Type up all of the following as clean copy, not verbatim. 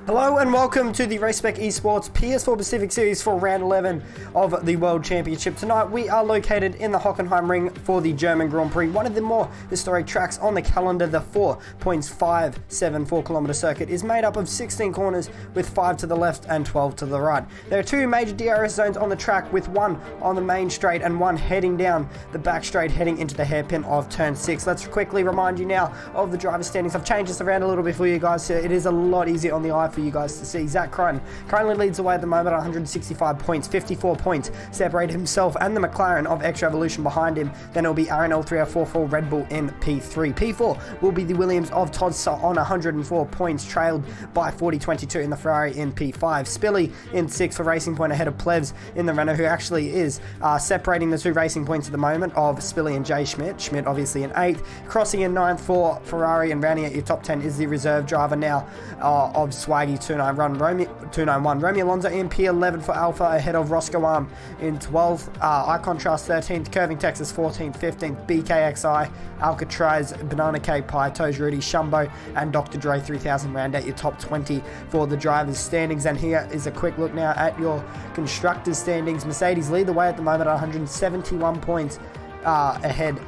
Hello and welcome to the Spec Esports PS4 Pacific Series for round 11 of the World Championship. Tonight we are located in the Hockenheim Ring for the German Grand Prix, one of the more historic tracks on the calendar. The 4.574 kilometer circuit is made up of 16 corners with 5 to the left and 12 to the right. There are 2 major DRS zones on the track, with one on the main straight and one heading down the back straight heading into the hairpin of turn 6. Let's quickly remind you now of the driver standings. I've changed this around a little bit for you guys so it is a lot easier on the eye for you guys to see. Zach Crichton currently leads the way at the moment, 165 points, 54 points separate himself and the McLaren of X Revolution behind him. Then it'll be R11 3044 Red Bull in P3. P4 will be the Williams of Todd Sutt on 104 points, trailed by 4022 in the Ferrari in P5. Spilly in 6th for Racing Point ahead of Plevs in the Renault, who actually is separating the 2 Racing Points at the moment of Spilly and Jay Schmidt. Schmidt obviously in 8th, crossing in 9th for Ferrari, and rounding out your top 10 is the reserve driver now of Swaggy 291 Romeo Alonso in P11 for Alpha ahead of Roscoe Arm in 12th, iContrast 13th, Curving Texas 14th, 15th, BKXI, Alcatraz, Banana Cake Pie, Toes Rudy, Shumbo and Dr. Dre 3000 round out your top 20 for the drivers' standings. And here is a quick look now at your constructors' standings. Mercedes lead the way at the moment at 171 points ahead.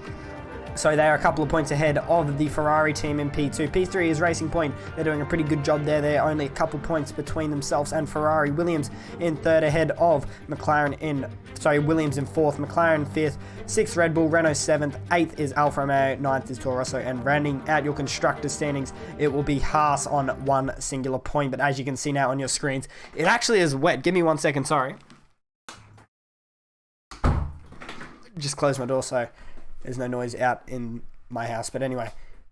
So they are a couple of points ahead of the Ferrari team in P2. P3 is Racing Point. They're doing a pretty good job there. They're only a couple points between themselves and Ferrari. Williams in 3rd ahead of McLaren Williams in 4th, McLaren 5th, 6th Red Bull, Renault 7th, 8th is Alfa Romeo, 9th is Toro Rosso, and rounding out your constructor standings, it will be Haas on 1 singular point. But as you can see now on your screens, it actually is wet. Give me 1 second, sorry. Just close my door so there's no noise out in my house. But anyway,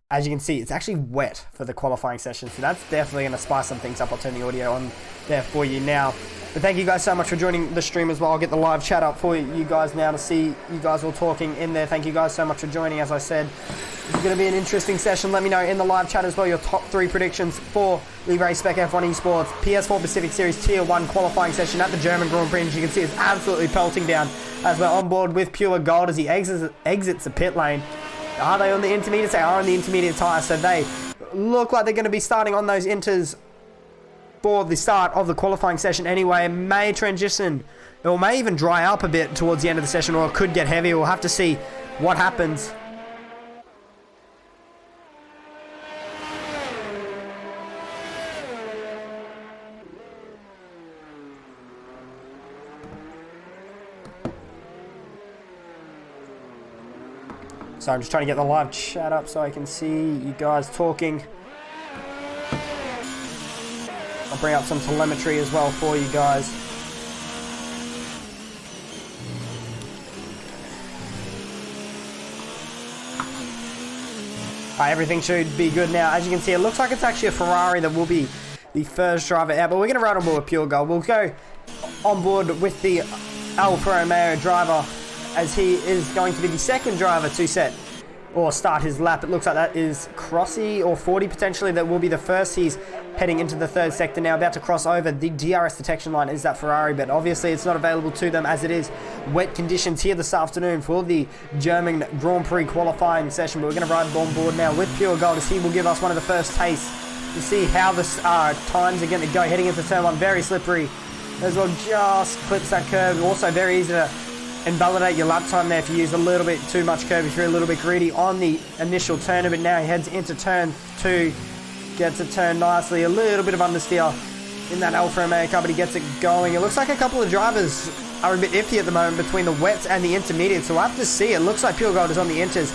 as you can see, it's actually wet for the qualifying session. So that's definitely going to spice some things up. I'll turn the audio on there for you now. But thank you guys so much for joining the stream as well. I'll get the live chat up for you guys now to see you guys all talking in there. Thank you guys so much for joining. As I said, this is going to be an interesting session. Let me know in the live chat as well your top 3 predictions for the Spec F1 Esports PS4 Pacific Series Tier 1 qualifying session at the German Grand Prix. As you can see, it's absolutely pelting down as we're on board with Pure Gold as he exits the pit lane. Are they on the intermediate? They are on the intermediate tyre, so they look like they're going to be starting on those inters for the start of the qualifying session anyway. It may transition, or may even dry up a bit towards the end of the session, or it could get heavy. We'll have to see what happens. So I'm just trying to get the live chat up so I can see you guys talking. I'll bring up some telemetry as well for you guys. Everything should be good now. As you can see, it looks like it's actually a Ferrari that will be the first driver out, but we're going to ride on board with Pure Gold. We'll go on board with the Alfa Romeo driver, as he is going to be the second driver to set or start his lap. It looks like that is Crossy or 40 potentially. That will be the first. He's heading into the 3rd sector now, about to cross over. The DRS detection line is that Ferrari, but obviously it's not available to them as it is wet conditions here this afternoon for the German Grand Prix qualifying session. But we're going to ride on board now with Pure Gold as he will give us one of the first tastes to see how the times are going to go heading into turn 1. Very slippery as well, just clips that curve. Also very easy to invalidate your lap time there if you use a little bit too much curve, if you're a little bit greedy on the initial turn. But now he heads into turn 2, gets a turn nicely, a little bit of understeer in that Alfa Romeo car, but he gets it going. It looks like a couple of drivers are a bit iffy at the moment between the wets and the intermediate, so we'll have to see. It looks like Pure Gold is on the inters,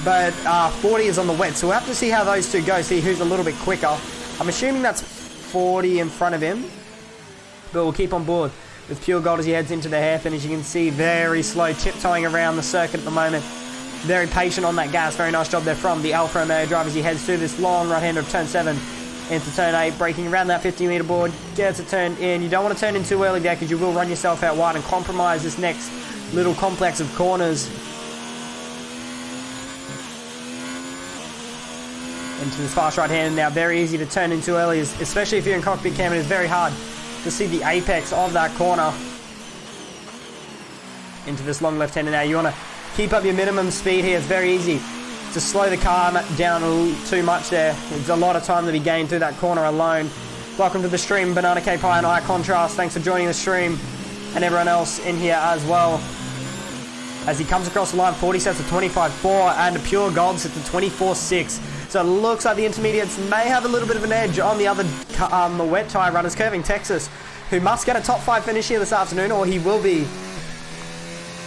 but 40 is on the wet, so we'll have to see how those two go, see who's a little bit quicker. I'm assuming that's 40 in front of him, but we'll keep on board with Pure Gold as he heads into the hairpin. As you can see, very slow, tiptoeing around the circuit at the moment. Very patient on that gas. Very nice job there from the Alfa Romeo driver as he heads through this long right-hander of turn 7 into turn 8, braking around that 50-meter board. Gets a turn in. You don't want to turn in too early there because you will run yourself out wide and compromise this next little complex of corners. Into this fast right-hander now. Very easy to turn in too early, especially if you're in cockpit cam. It is very hard to see the apex of that corner. Into this long left-hander now. You want to keep up your minimum speed here. It's very easy to slow the car down too much there. There's a lot of time to be gained through that corner alone. Welcome to the stream, Banana K Pie and I Contrast. Thanks for joining the stream, and everyone else in here as well. As he comes across the line, 40 sets to 25-4, and Pure Gold sets to 24-6. So it looks like the intermediates may have a little bit of an edge on the other the wet tire runners. Curving Texas, who must get a top 5 finish here this afternoon, or he will be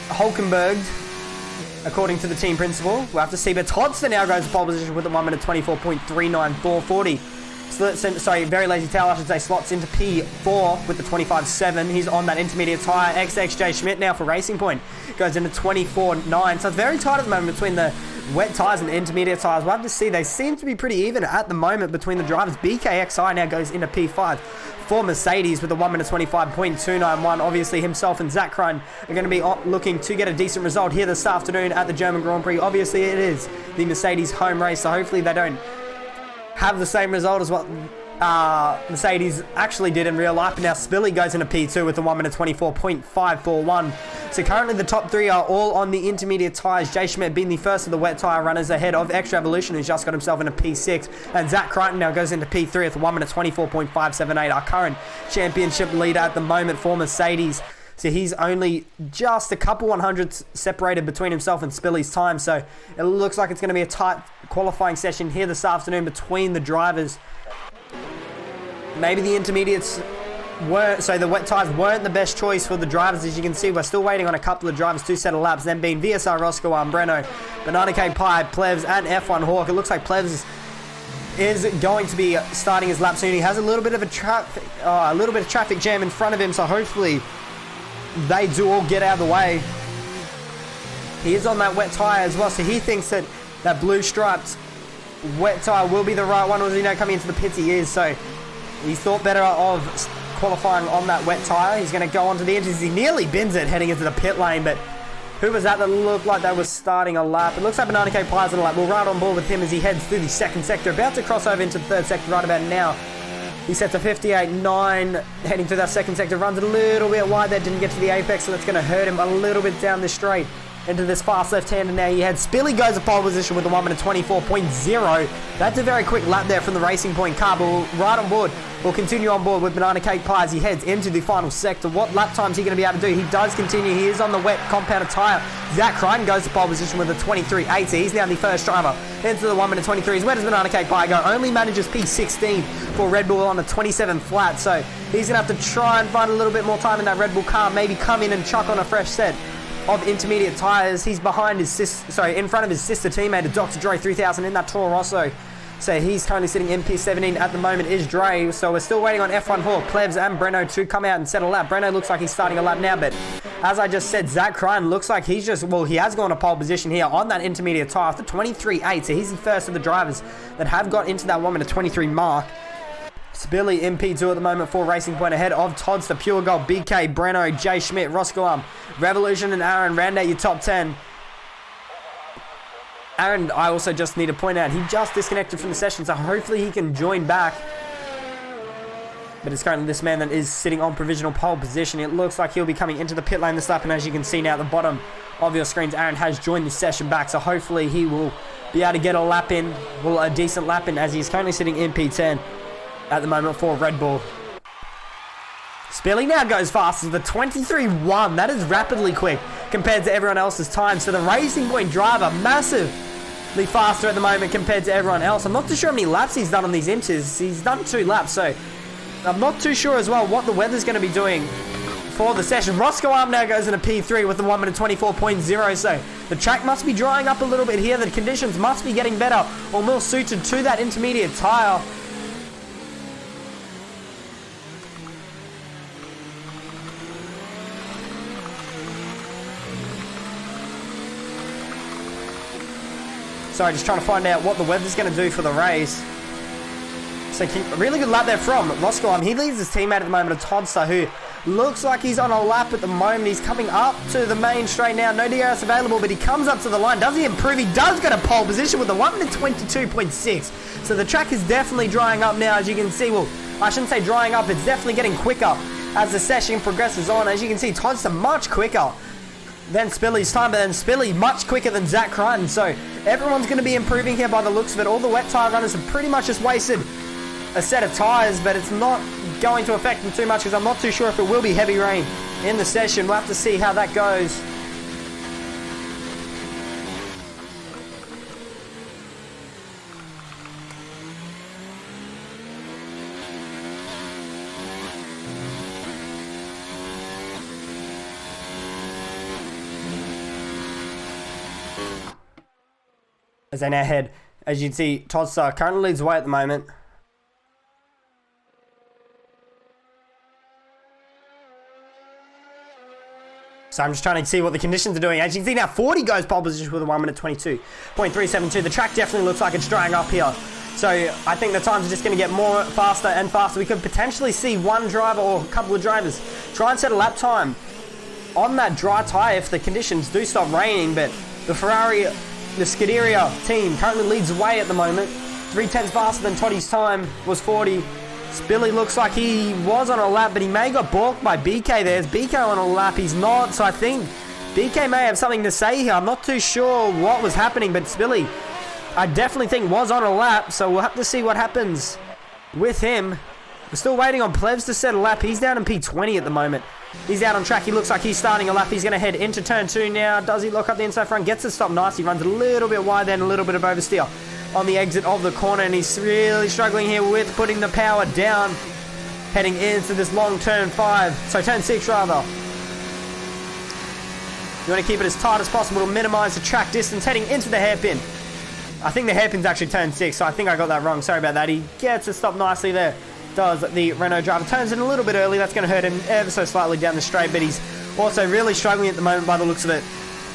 Hulkenberged, according to the team principal. We'll have to see, but Todster now goes to pole position with a 1 minute 24.39440. Sorry, Very Lazy Tail, I should say, slots into P4 with the 25.7. He's on that intermediate tyre. XXJ Schmidt now for Racing Point goes into 24.9. So it's very tight at the moment between the wet tyres and the intermediate tyres. We'll have to see. They seem to be pretty even at the moment between the drivers. BKXI now goes into P5 for Mercedes with a 1 minute 25.291. Obviously, himself and Zach Krun are going to be looking to get a decent result here this afternoon at the German Grand Prix. Obviously, it is the Mercedes home race, so hopefully they don't have the same result as what Mercedes actually did in real life. And now Spilly goes into P2 with a 1 minute 24.541. So currently the top 3 are all on the intermediate tyres. Jay Schmidt being the first of the wet tyre runners ahead of Extra Evolution, who's just got himself into P6. And Zach Crichton now goes into P3 with a 1 minute 24.578. Our current championship leader at the moment for Mercedes. So he's only just a couple 100s separated between himself and Spilly's time. So it looks like it's going to be a tight qualifying session here this afternoon between the drivers. Maybe the intermediates weren't, so the wet tyres weren't the best choice for the drivers. As you can see, we're still waiting on a couple of drivers to set of laps, them being VSR Roscoe, Breno, Banana K Pie, Plevs, and F1 Hawk. It looks like Plevs is going to be starting his lap soon. He has a little bit of traffic jam in front of him, so hopefully they do all get out of the way. He is on that wet tyre as well, so he thinks that that blue striped wet tyre will be the right one. As you know, coming into the pits he is, so he thought better of qualifying on that wet tyre. He's going to go onto the edges. He nearly bins it heading into the pit lane, but who was that looked like they were starting a lap? It looks like Banana K Pie's on a lap. We'll ride on board with him as he heads through the second sector, about to cross over into the third sector right about now. He sets a 58.9 heading through that second sector, runs a little bit wide there, didn't get to the apex, so that's going to hurt him a little bit down this straight into this fast left-hander. Now he heads. Spilly goes to pole position with a 1 minute 24.0. That's a very quick lap there from the Racing Point car, but we'll ride on board. We'll continue on board with Banana Cake Pie as he heads into the final sector. What lap time is he going to be able to do? He does continue. He is on the wet compounded tyre. Zach Crichton goes to pole position with a 23.80. He's now the first driver into the 1 minute 23. Where does Banana Cake Pie go? Only manages P16 for Red Bull on a 27 flat. So he's going to have to try and find a little bit more time in that Red Bull car. Maybe come in and chuck on a fresh set of intermediate tyres. He's behind his in front of his sister teammate, Dr. Dre 3000 in that Toro Rosso. So he's currently sitting in P17 at the moment is Dre. So we're still waiting on F1 Hawk, Plebs and Breno to come out and set a lap. Breno looks like he's starting a lap now, but as I just said, Zach Crichton looks like he has gone to pole position here on that intermediate tyre after 23.8. So he's the first of the drivers that have got into that 1 minute 23 mark. Spilly in P2 at the moment for Racing Point ahead of Todster, Pure Gold, BK, Breno, Jay Schmidt, Roscoe, Revolution and Aaron round out your top 10. Aaron, I also just need to point out, he just disconnected from the session, so hopefully he can join back. But it's currently this man that is sitting on provisional pole position. It looks like he'll be coming into the pit lane this lap, and as you can see now at the bottom of your screens, Aaron has joined the session back, so hopefully he will be able to get a decent lap in, as he's currently sitting in P10 at the moment for Red Bull. Spilly now goes fast as the 23.1. That is rapidly quick compared to everyone else's time. So the Racing Point driver, massively faster at the moment compared to everyone else. I'm not too sure how many laps he's done on these inters. He's done 2 laps, so I'm not too sure as well what the weather's going to be doing for the session. Roscoe Arm now goes into P3 with the 1 minute 24.0. So the track must be drying up a little bit here. The conditions must be getting better or more suited to that intermediate tyre. Sorry, just trying to find out what the weather's going to do for the race. So really good lap there from Roscoe. He leads his teammate at the moment, Todster, who looks like he's on a lap at the moment. He's coming up to the main straight now. No DRS available, but he comes up to the line. Does he improve? He does get a pole position with a 1 minute 22.6. So the track is definitely drying up now, as you can see. Well, I shouldn't say drying up. It's definitely getting quicker as the session progresses on. As you can see, Todster much quicker than Spilly's time, but then Spilly much quicker than Zach Crichton. So everyone's going to be improving here by the looks of it. All the wet tyre runners have pretty much just wasted a set of tyres, but it's not going to affect him too much because I'm not too sure if it will be heavy rain in the session. We'll have to see how that goes. As they now head, as you can see, Todster currently leads the way at the moment. So I'm just trying to see what the conditions are doing. As you can see now, 40 goes pole position with a 1 minute 22.372. The track definitely looks like it's drying up here. So I think the times are just going to get more faster and faster. We could potentially see one driver or a couple of drivers try and set a lap time on that dry tyre if the conditions do stop raining. But the Ferrari, the Scuderia team currently leads the way at the moment. 3/10 faster than Toddy's time was 40. Spilly looks like he was on a lap, but he may got balked by BK. There's BK on a lap. He's not. So I think BK may have something to say here. I'm not too sure what was happening, but Spilly, I definitely think, was on a lap. So we'll have to see what happens with him. We're still waiting on Plebs to set a lap. He's down in P20 at the moment. He's out on track. He looks like he's starting a lap. He's going to head into turn 2 now. Does he lock up the inside front? Gets it stopped nicely. Runs a little bit wide, then a little bit of oversteer on the exit of the corner, and he's really struggling here with putting the power down, heading into this long turn 5. So turn 6 rather. You want to keep it as tight as possible to minimize the track distance, heading into the hairpin. I think the hairpin's actually turn 6, so I think I got that wrong. Sorry about that. He gets it stopped nicely there. Does the Renault driver. Turns in a little bit early. That's going to hurt him ever so slightly down the straight, but he's also really struggling at the moment by the looks of it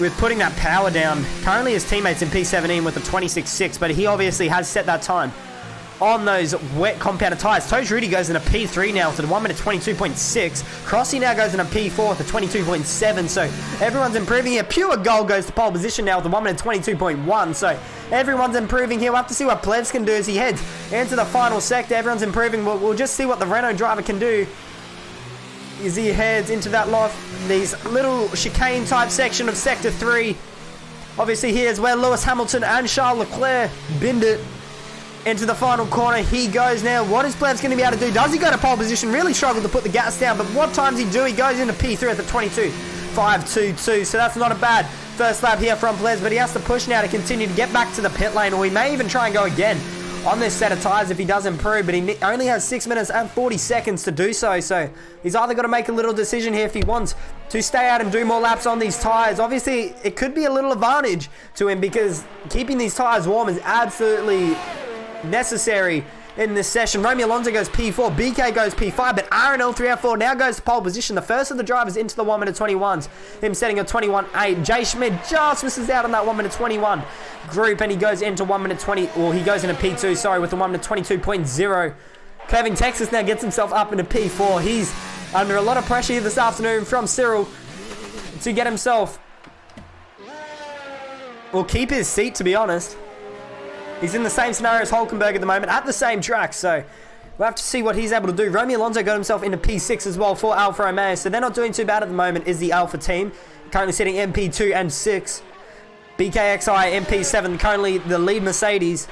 with putting that power down. Currently his teammates in P17 with a 26.6, but he obviously has set that time on those wet compounded tyres. Toes Rudy goes in a P3 now with a 1 minute 22.6. Crossy now goes in a P4 with a 22.7. So everyone's improving here. Pure Gold goes to pole position now with a 1 minute 22.1. So everyone's improving here. We'll have to see what Plebs can do as he heads into the final sector. Everyone's improving. We'll just see what the Renault driver can do as he heads into that loft. These little chicane type section of sector 3. Obviously here's where Lewis Hamilton and Charles Leclerc binned it. Into the final corner he goes now. What is Plebs going to be able to do? Does he go to pole position? Really struggled to put the gas down, but what times he do? He goes into P3 at the 22.522. So that's not a bad first lap here from Plebs, but he has to push now to continue to get back to the pit lane, or he may even try and go again on this set of tyres if he does improve, but he only has 6 minutes and 40 seconds to do so. So he's either got to make a little decision here if he wants to stay out and do more laps on these tyres. Obviously, it could be a little advantage to him because keeping these tyres warm is absolutely necessary in this session. Romeo Alonso goes P4, BK goes P5, but R11 304 now goes to pole position. The first of the drivers into the 1 minute 21s. Him setting a 21.8. Jay Schmidt just misses out on that 1 minute 21 group, and he goes into 1 minute 20, or he goes into P2, sorry, with the 1 minute 22.0. Kevin Texas now gets himself up into P4. He's under a lot of pressure here this afternoon from Cyril to get himself, or keep his seat, to be honest. He's in the same scenario as Hulkenberg at the moment, at the same track, so we'll have to see what he's able to do. Romeo Alonso got himself into P6 as well for Alfa Romeo, so they're not doing too bad at the moment, is the Alfa team. Currently sitting MP2 and 6. BKXI MP7, currently the lead Mercedes.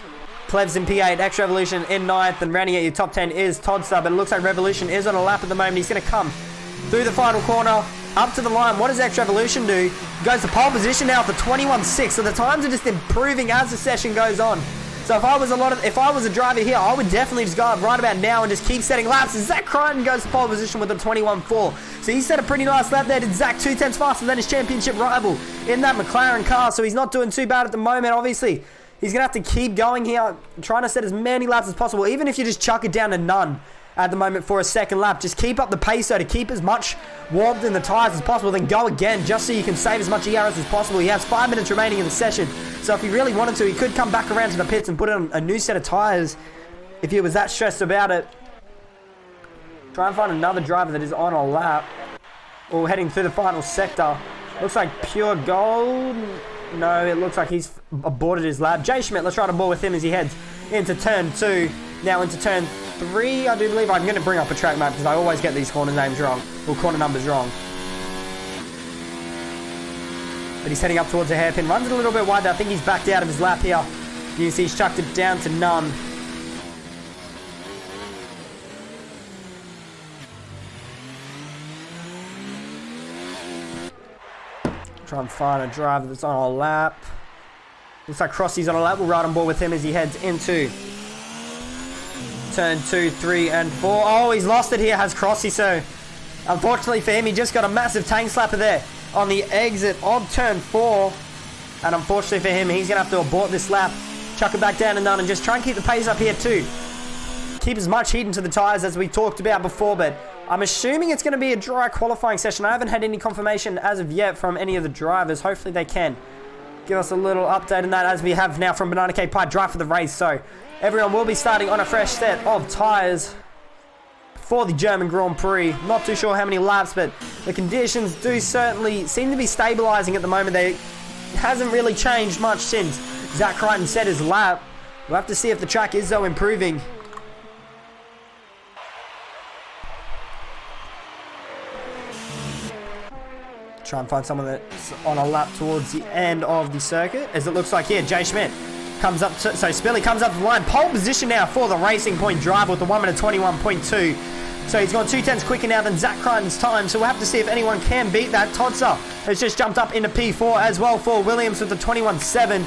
Plebs in P8, X Revolution in 9th, and rounding out your top 10 is Todster, but it looks like Revolution is on a lap at the moment. He's going to come through the final corner, up to the line. What does X Revolution do? Goes to pole position now for 21.6, so the times are just improving as the session goes on. So if I was a driver here, I would definitely just go up right about now and just keep setting laps. And Zach Crichton goes to pole position with a 21.4. So he set a pretty nice lap there. Did Zach 2/10 faster than his championship rival in that McLaren car. So he's not doing too bad at the moment. Obviously, he's going to have to keep going here, trying to set as many laps as possible. Even if you just chuck it down to none at the moment for a second lap. Just keep up the pace, so to keep as much warmth in the tyres as possible, then go again just so you can save as much ERS as possible. He has 5 minutes remaining in the session, so if he really wanted to, he could come back around to the pits and put on a new set of tyres if he was that stressed about it. Try and find another driver that is on a lap or heading through the final sector. Looks like Pure Gold. No, it looks like he's aborted his lap. Jay Schmidt, let's try to ball with him as he heads into turn 2. Now into turn 3, I do believe. I'm going to bring up a track map because I always get these corner names wrong, or corner numbers wrong. But he's heading up towards the hairpin. Runs it a little bit wide. I think he's backed out of his lap here. You can see he's chucked it down to none. Try and find a driver that's on a lap. Looks like Crossy's on a lap. We'll ride on board with him as he heads into turn 2, 3, and 4. Oh, he's lost it here, has Crossy. So, unfortunately for him, he just got a massive tank slapper there on the exit of turn 4. And unfortunately for him, he's going to have to abort this lap, chuck it back down and done, and just try and keep the pace up here too. Keep as much heat into the tyres as we talked about before, but I'm assuming it's going to be a dry qualifying session. I haven't had any confirmation as of yet from any of the drivers. Hopefully they can give us a little update on that, as we have now from Banana Cake Pie, dry for the race. So everyone will be starting on a fresh set of tyres for the German Grand Prix. Not too sure how many laps, but the conditions do certainly seem to be stabilising at the moment. They hasn't really changed much since Zach Crichton set his lap. We'll have to see if the track is though improving. Try and find someone that's on a lap towards the end of the circuit, as it looks like here. Jay Schmidt comes up to, so Spilly comes up the line. Pole position now for the Racing Point driver with the 1 minute 21.2. So he's gone 2/10 quicker now than Zach Crichton's time. So we'll have to see if anyone can beat that. Todser has just jumped up into P4 as well for Williams with the 21.7.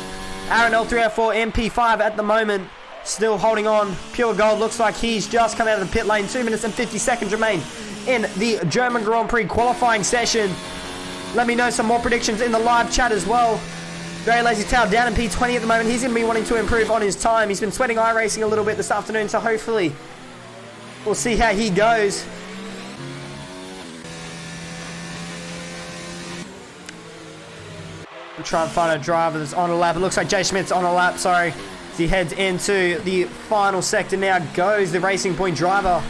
Aaron L304 in P5 at the moment, still holding on. Pure Gold looks like he's just come out of the pit lane. 2 minutes and 50 seconds remain in the German Grand Prix qualifying session. Let me know some more predictions in the live chat as well. Very Lazy Tail down in P20 at the moment. He's going to be wanting to improve on his time. He's been sweating iRacing a little bit this afternoon, so hopefully we'll see how he goes. We'll try and find a driver that's on a lap. It looks like Jay Schmidt's on a lap, sorry. As he heads into the final sector now, goes the Racing Point driver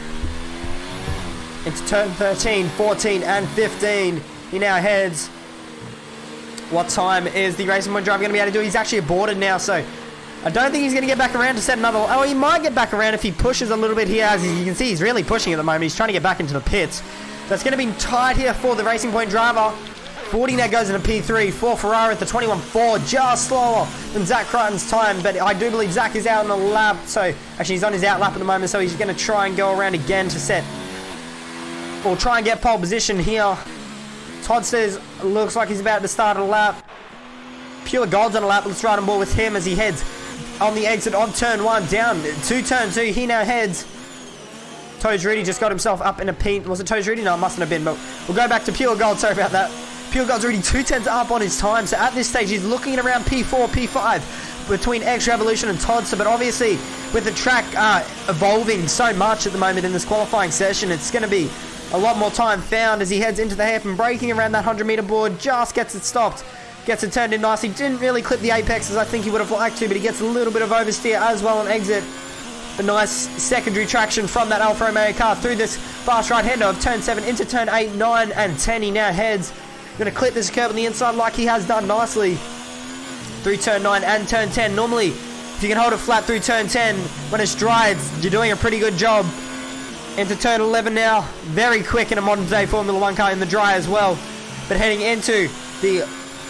into turn 13, 14, and 15. He now heads. What time is the Racing Point driver going to be able to do? He's actually aborted now, so I don't think he's going to get back around to set another one. Oh, he might get back around if he pushes a little bit here. As you can see, he's really pushing at the moment. He's trying to get back into the pits. That's going to be tight here for the Racing Point driver. 40 now goes into P3 for Ferrari at the 21.4, just slower than Zach Crichton's time, but I do believe Zach is out on a lap, so actually he's on his out lap at the moment, so he's going to try and go around again to set, or try and get pole position here. Todd says, looks like he's about to start a lap. Pure Gold's on a lap. Let's ride on board with him as he heads on the exit of turn 1 down to turn 2. He now heads. Toes Rudy just got himself up in a P. Was it Toes Rudy? No, it mustn't have been, but we'll go back to Pure Gold. Sorry about that. Pure Gold's already 2/10 up on his time, so at this stage he's looking at around P4, P5 between Extra Evolution and Todser, but obviously with the track evolving so much at the moment in this qualifying session, it's going to be a lot more time found as he heads into the hairpin, braking around that 100-meter board, just gets it stopped, gets it turned in nicely. Didn't really clip the apex as I think he would have liked to, but he gets a little bit of oversteer as well on exit. A nice secondary traction from that Alfa Romeo car through this fast right-hander of turn 7 into turn 8, 9, and 10. He now heads. Going to clip this curb on the inside like he has done nicely through turn 9 and turn 10. Normally, if you can hold it flat through turn 10 when it's dry, you're doing a pretty good job. Into turn 11 now, very quick in a modern day Formula 1 car in the dry as well. But heading into the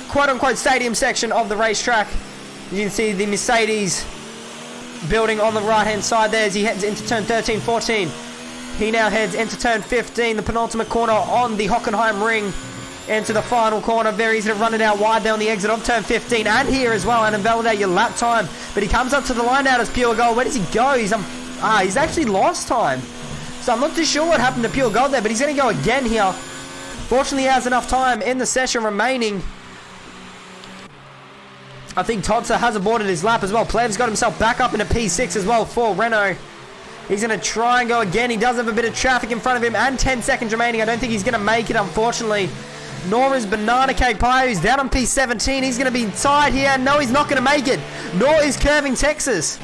quote-unquote stadium section of the racetrack, you can see the Mercedes building on the right-hand side there as he heads into turn 13, 14. He now heads into turn 15, the penultimate corner on the Hockenheim ring, into the final corner. Very easy to run it out wide there on the exit of turn 15 and here as well, and invalidate your lap time. But he comes up to the line out as Pure Gold. Where does he go? He's actually lost time. So I'm not too sure what happened to Pure Gold there, but he's going to go again here. Fortunately, he has enough time in the session remaining. I think Todser has aborted his lap as well. Plev's got himself back up into P6 as well for Renault. He's going to try and go again. He does have a bit of traffic in front of him and 10 seconds remaining. I don't think he's going to make it, unfortunately. Nor is Banana Cake Pie, who's down on P17. He's going to be tied here. No, he's not going to make it. Nor is Curving Texas.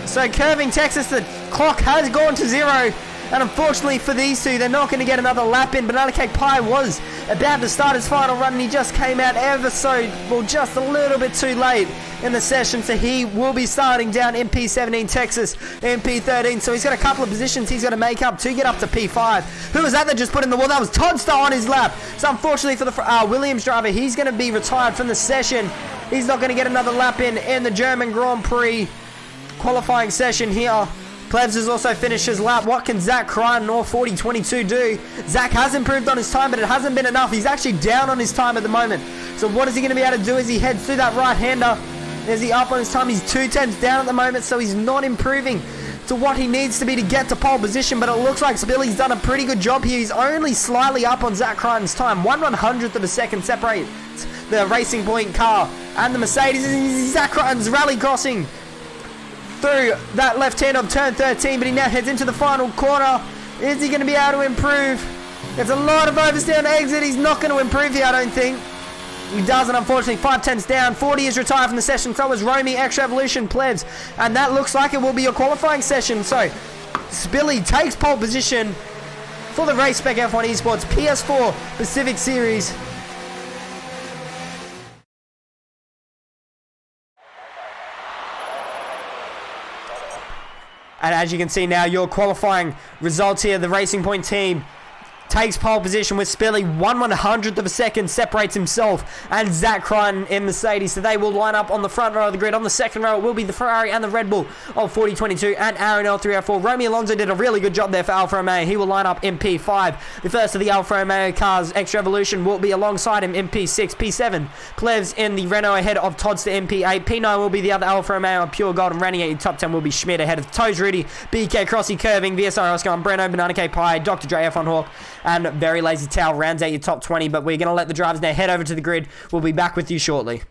So Curving Texas, the clock has gone to 0. And unfortunately for these two, they're not going to get another lap in. Banana Cake Pie was about to start his final run and he just came out just a little bit too late in the session. So he will be starting down in P17 Texas in P13. So he's got a couple of positions he's got to make up to get up to P5. Who was that just put in the wall? That was Todster on his lap. So unfortunately for the Williams driver, he's going to be retired from the session. He's not going to get another lap in the German Grand Prix qualifying session here. Plebs has also finished his lap. What can Zach Crichton or 4022 do? Zach has improved on his time, but it hasn't been enough. He's actually down on his time at the moment. So what is he going to be able to do as he heads through that right-hander? Is he up on his time? He's 2/10 down at the moment, so he's not improving to what he needs to be to get to pole position, but it looks like Spilly's done a pretty good job here. He's only slightly up on Zach Crichton's time. 1/100th of a second separates the Racing Point car and the Mercedes. Zach Crichton's rally crossing through that left hand of turn 13, but he now heads into the final corner. Is he going to be able to improve? There's a lot of oversteer on exit. He's not going to improve here, I don't think. He doesn't, unfortunately. 5/10s down. 40 is retired from the session. So is Romy, Extra Evolution, Plebs. And that looks like it will be a qualifying session. So, Spilly takes pole position for the Race Spec F1 Esports PS4 Pacific Series. And as you can see now, your qualifying results here. The Racing Point team takes pole position with Spilly. 1/100th of a second separates himself and Zach Crichton in Mercedes. So they will line up on the front row of the grid. On the second row, it will be the Ferrari and the Red Bull of 4022 and R11 304. Romy Alonso did a really good job there for Alfa Romeo. He will line up in P5. The first of the Alfa Romeo cars, Extra Evolution, will be alongside him in P6. P7, Plevs in the Renault ahead of Toddster in P8. P9 will be the other Alfa Romeo of Pure Gold, and running at your top 10 will be Schmidt ahead of Toes Rudy, BK Crossy, Curving, VSR Oscar, Breno, Banana K Pie, Dr. Dre, F1 Hawk, and Very Lazy Towel rounds out your top 20, but we're going to let the drivers now head over to the grid. We'll be back with you shortly.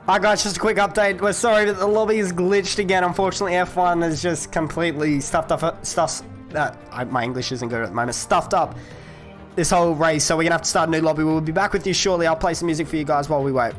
Alright guys, just a quick update. We're sorry that the lobby is glitched again. Unfortunately, F1 is just completely stuffed up. My English isn't good at the moment. Stuffed up this whole race, so we're gonna have to start a new lobby. We'll be back with you shortly. I'll play some music for you guys while we wait.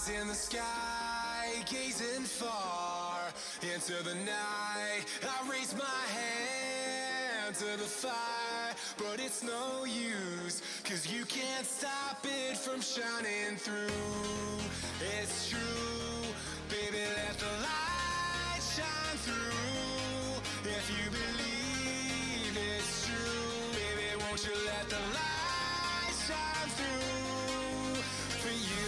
In the sky, gazing far into the night, I raise my hand to the fire, but it's no use, 'cause you can't stop it from shining through. It's true, baby, let the light shine through. If you believe it's true, baby, won't you let the light shine through for you.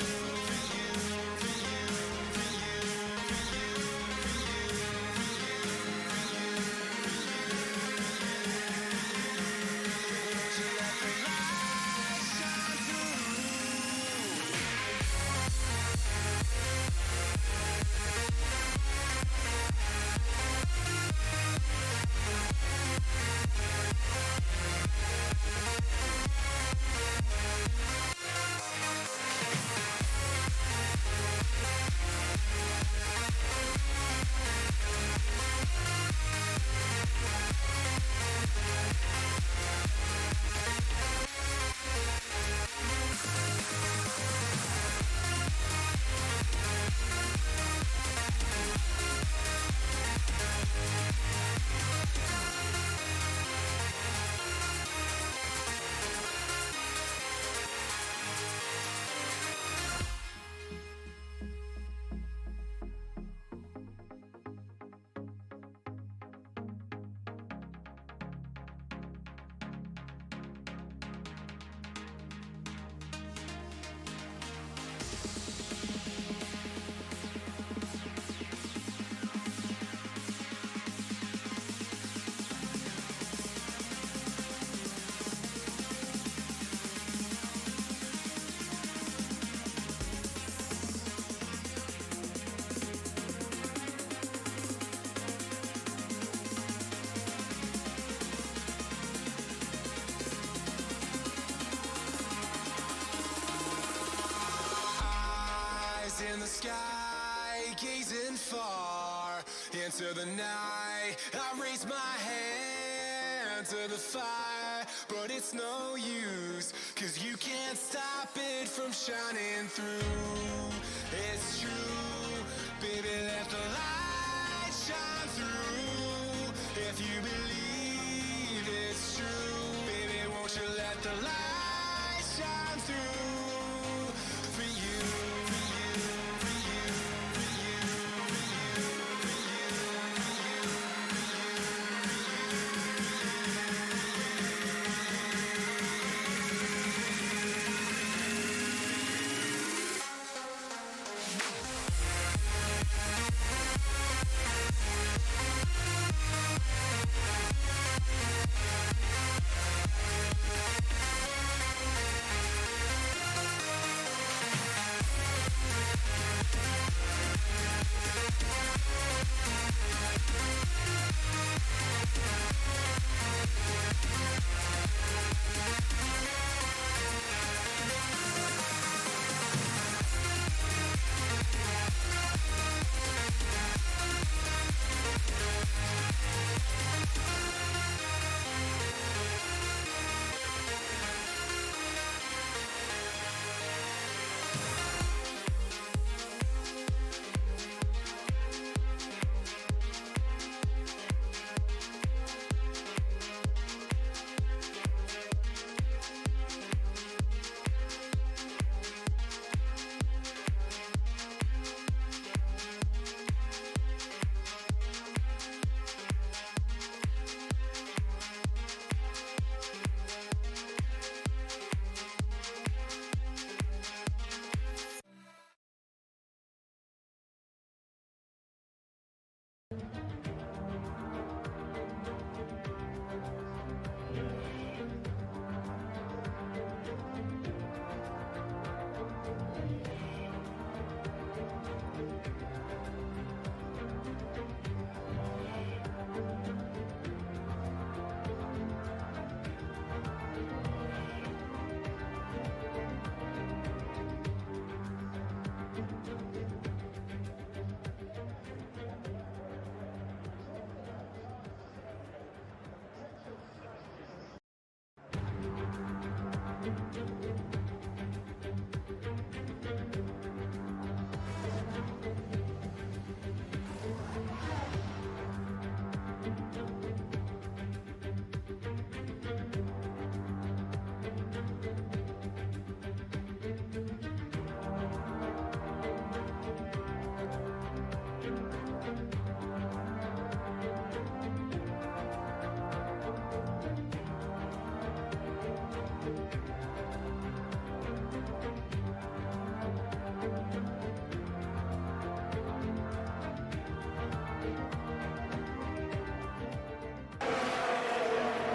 In the sky, gazing far into the night, I raise my hand to the fire, but it's no use, 'cause you can't stop it from shining through. It's true, baby, let the light shine through. If you believe it's true, baby, won't you let the light shine through for you.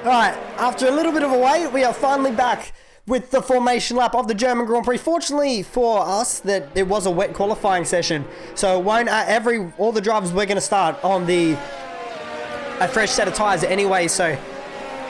Alright, after a little bit of a wait, we are finally back with the formation lap of the German Grand Prix. Fortunately for us, that it was a wet qualifying session, so it won't all the drivers we're going to start on a fresh set of tyres anyway, so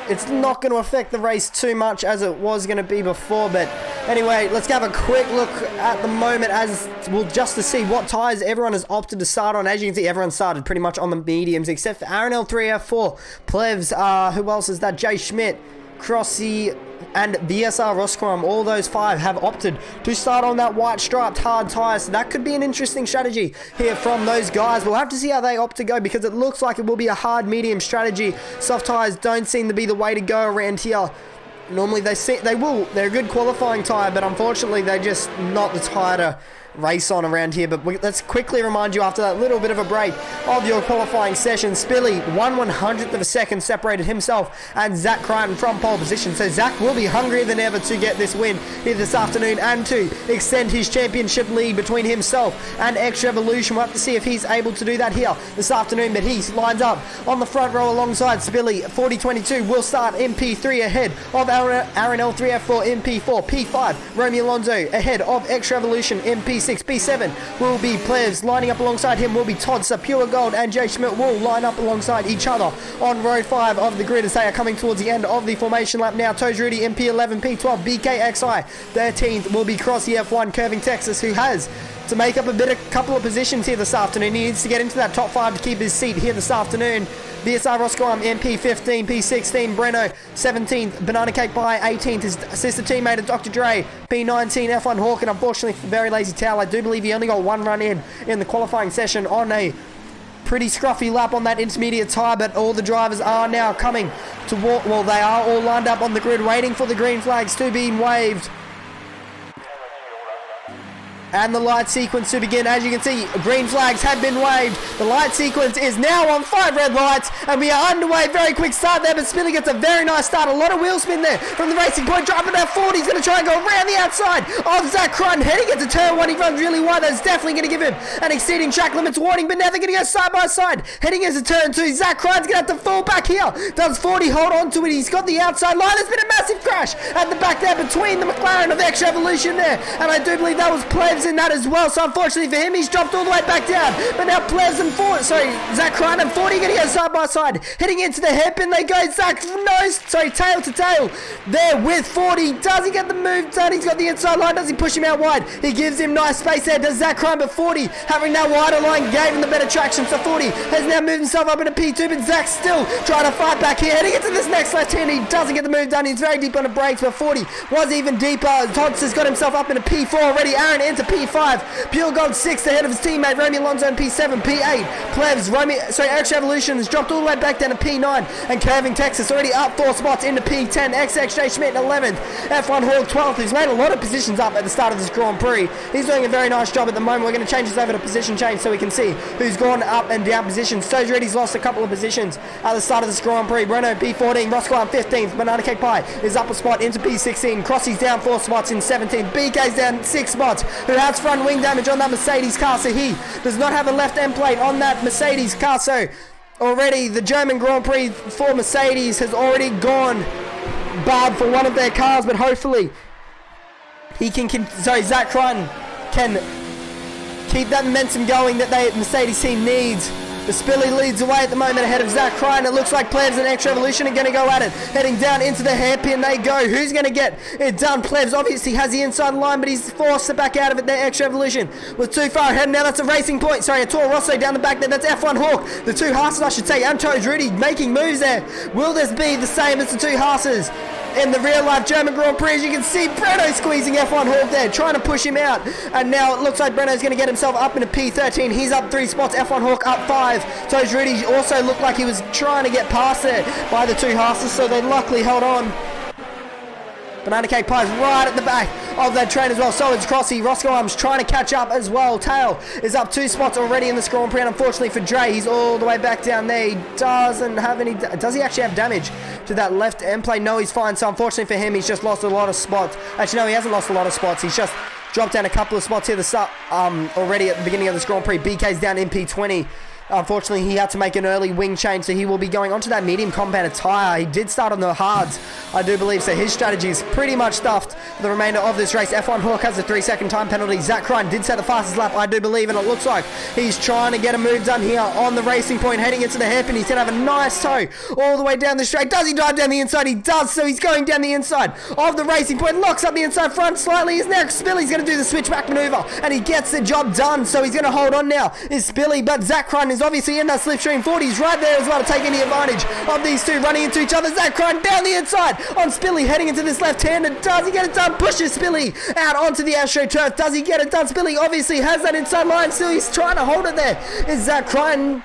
it's not going to affect the race too much as it was going to be before. But anyway, let's have a quick look at the moment as well, just to see what tyres everyone has opted to start on. As you can see, everyone started pretty much on the mediums except for R11, F4, Plevs, who else is that? Jay Schmidt, Crossy, and BSR Roscrom. All those 5 have opted to start on that white striped hard tyre, so that could be an interesting strategy here from those guys. We'll have to see how they opt to go, because it looks like it will be a hard medium strategy. Soft tyres don't seem to be the way to go around here. Normally they're a good qualifying tyre, but unfortunately they're just not the tyre to race on around here. But let's quickly remind you, after that little bit of a break of your qualifying session, Spilly 1/100th of a second separated himself and Zach Crichton from pole position. So Zach will be hungrier than ever to get this win here this afternoon and to extend his championship lead between himself and X Revolution. We'll have to see if he's able to do that here this afternoon, but he lines up on the front row alongside Spilly. 40-22 will start in P3 ahead of R11 3F4 in P4. P5 Romeo Alonso ahead of X Revolution in P6. P7 will be Plevs. Lining up alongside him will be Todd's Pure Gold, and Jay Schmidt will line up alongside each other on row 5 of the grid as they are coming towards the end of the formation lap now. Toes Rudy in P11, P12, BKXI. 13th will be Crossy F1, Curving Texas, who has to make up a couple of positions here this afternoon. He needs to get into that top 5 to keep his seat here this afternoon. BSR Roscoe in P15, P16, Breno 17th, Banana Cake Pie 18th, his sister teammate of Dr. Dre, P19, F1 Hawk, and unfortunately for Very Lazy Towel, I do believe he only got one run in the qualifying session on a pretty scruffy lap on that intermediate tyre. But all the drivers are now coming to well, they are all lined up on the grid waiting for the green flags to be waved and the light sequence to begin. As you can see, green flags have been waved. The light sequence is now on 5 red lights, and we are underway. Very quick start there, but Spilly gets a very nice start. A lot of wheel spin there from the Racing Point. Driving that 40, he's going to try and go around the outside of Zach Crichton. Heading into turn 1, he runs really wide. That's definitely going to give him an exceeding track limits warning, but now they're going to go side by side. Heading into turn 2, Zach Crichton's going to have to fall back here. Does 40 hold on to it? He's got the outside line. There's been a massive crash at the back there between the McLaren of X Revolution there, and I do believe that was Plevs in that as well. So unfortunately for him, he's dropped all the way back down. But now Plevs and Zach Crichton and 40 going to go side by side. Heading into the hairpin they go. Zach tail to tail there with 40. Does he get the move done? He's got the inside line. Does he push him out wide? He gives him nice space there. Does Zach Crichton, but 40 having that wider line gave him the better traction. So 40 has now moved himself up into P2, but Zach's still trying to fight back here. Heading into this next left hand, he doesn't get the move done. He's very deep on the brakes, but 40 was even deeper. Todd has got himself up into P4 already. Aaron into P5. Pure Gold 6th ahead of his teammate Romeo Alonso in P7, P8. Plevs, X Revolution has dropped all the way back down to P9, and Curving Texas already up 4 spots into P10. XXJ Schmidt 11th, F1 Hawk 12th. He's made a lot of positions up at the start of this Grand Prix. He's doing a very nice job at the moment. We're going to change this over to position change so we can see who's gone up and down positions. Stone's Reddy's lost a couple of positions at the start of this Grand Prix. Breno P14, Roscoe 15th, Banana Cake Pie is up a spot into P16. Crossy's down 4 spots in 17th. BK's down 6 spots, who has front wing damage on that Mercedes car, so he does not have a left end plate on that Mercedes car. So already the German Grand Prix for Mercedes has already gone bad for one of their cars, but hopefully he Zach Crichton can keep that momentum going that the Mercedes team needs. The Spilly leads away at the moment ahead of Zach Crichton. It looks like Plevs and X Revolution are going to go at it. Heading down into the hairpin they go. Who's going to get it done? Plevs obviously has the inside line, but he's forced to back out of it there. X Revolution was too far ahead. Now that's a Racing Point. A Toro Rosso down the back there. That's F1 Hawk. The 2 Haas's, I should say. And Toes Rudy making moves there. Will this be the same as the 2 Haas's in the real life German Grand Prix? As you can see, Breno squeezing F1 Hawk there, trying to push him out. And now it looks like Breno's going to get himself up into P13. He's up 3 spots. F1 Hawk up 5. Toes Rudy also looked like he was trying to get past there by the 2 Haas's, so they luckily held on. Banana Cake Pie's right at the back of that train as well. So it's Crossy. Roscoe Arms trying to catch up as well. Tail is up 2 spots already in the Grand Prix, and unfortunately for Dre, he's all the way back down there. He doesn't have any... Does he actually have damage to that left end plate? No, he's fine. So unfortunately for him, he's just lost a lot of spots. Actually, no, he hasn't lost a lot of spots. He's just dropped down a couple of spots here already at the beginning of this Grand Prix. BK's down in P20. Unfortunately, he had to make an early wing change, so he will be going onto that medium combat tyre. He did start on the hards, I do believe, so his strategy is pretty much stuffed for the remainder of this race. F1 Hawk has a 3-second time penalty. Zach Ryan did set the fastest lap, I do believe, and it looks like he's trying to get a move done here on the racing point, heading into the hairpin. He's going to have a nice toe all the way down the straight. Does he dive down the inside? He does, so he's going down the inside of the racing point, locks up the inside front slightly. Is now Spilly's going to do the switchback maneuver, and he gets the job done, so he's going to hold on now. Is Spilly, but Zach Ryan is obviously in that slipstream. 40's right there as well to take any advantage of these two running into each other. Zach Ryan down the inside on Spilly, heading into this left-hander. Does he get it done? Pushes Spilly out onto the AstroTurf. Does he get it done? Spilly obviously has that inside line still. He's trying to hold it there. Is Zach Ryan...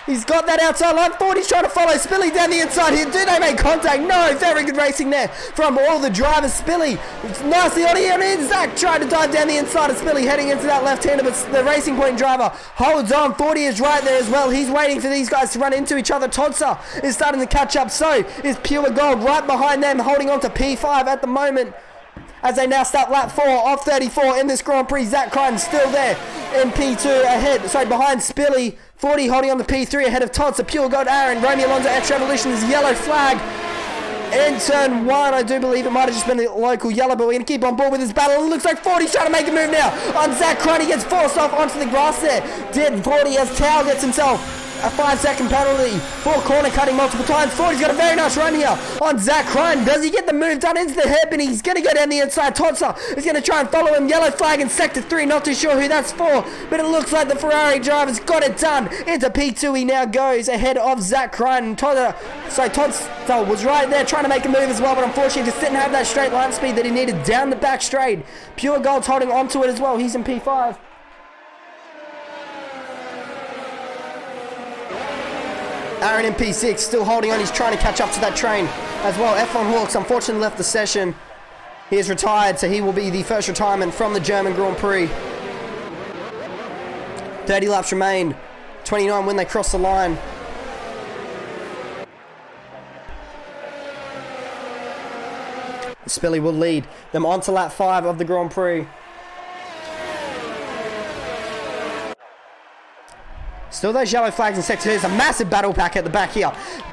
He's got that outside line. 40's trying to follow Spilly down the inside here. Do they make contact? No. Very good racing there from all the drivers. Spilly nicely on here. And Zach trying to dive down the inside of Spilly, heading into that left-hander. But the racing point driver holds on. 40 is right there as well. He's waiting for these guys to run into each other. Todsa is starting to catch up. So is Pure Gold right behind them, holding on to P5 at the moment, as they now start lap 4 of 34 in this Grand Prix. Zach Ryan still there in P2 ahead, sorry, behind Spilly. 40 holding on to P3 ahead of Todd. So Pure God, Aaron, Romeo Alonso, Extra Evolution is yellow flag in turn 1. I do believe it might have just been a local yellow, but we're going to keep on board with this battle. It looks like 40's trying to make a move now on Zach Ryan. He gets forced off onto the grass there. Did 40 as Tao gets himself a 5-second penalty for corner cutting multiple times. 40's got a very nice run here on Zach Ryan. Does he get the move done into the hairpin? He's going to go down the inside. Todsa is going to try and follow him. Yellow flag in sector 3. Not too sure who that's for, but it looks like the Ferrari driver's got it done. Into P2 he now goes ahead of Zach Ryan. Todsa was right there trying to make a move as well, but unfortunately just didn't have that straight line speed that he needed down the back straight. Pure Gold's holding onto it as well. He's in P5. Aaron in P6 still holding on. He's trying to catch up to that train as well. F1 Hawks unfortunately left the session. He is retired, so he will be the first retirement from the German Grand Prix. 30 laps remain. 29 when they cross the line. Spilly will lead them on to lap 5 of the Grand Prix. Still those yellow flags in sector 2. There's a massive battle pack at the back here,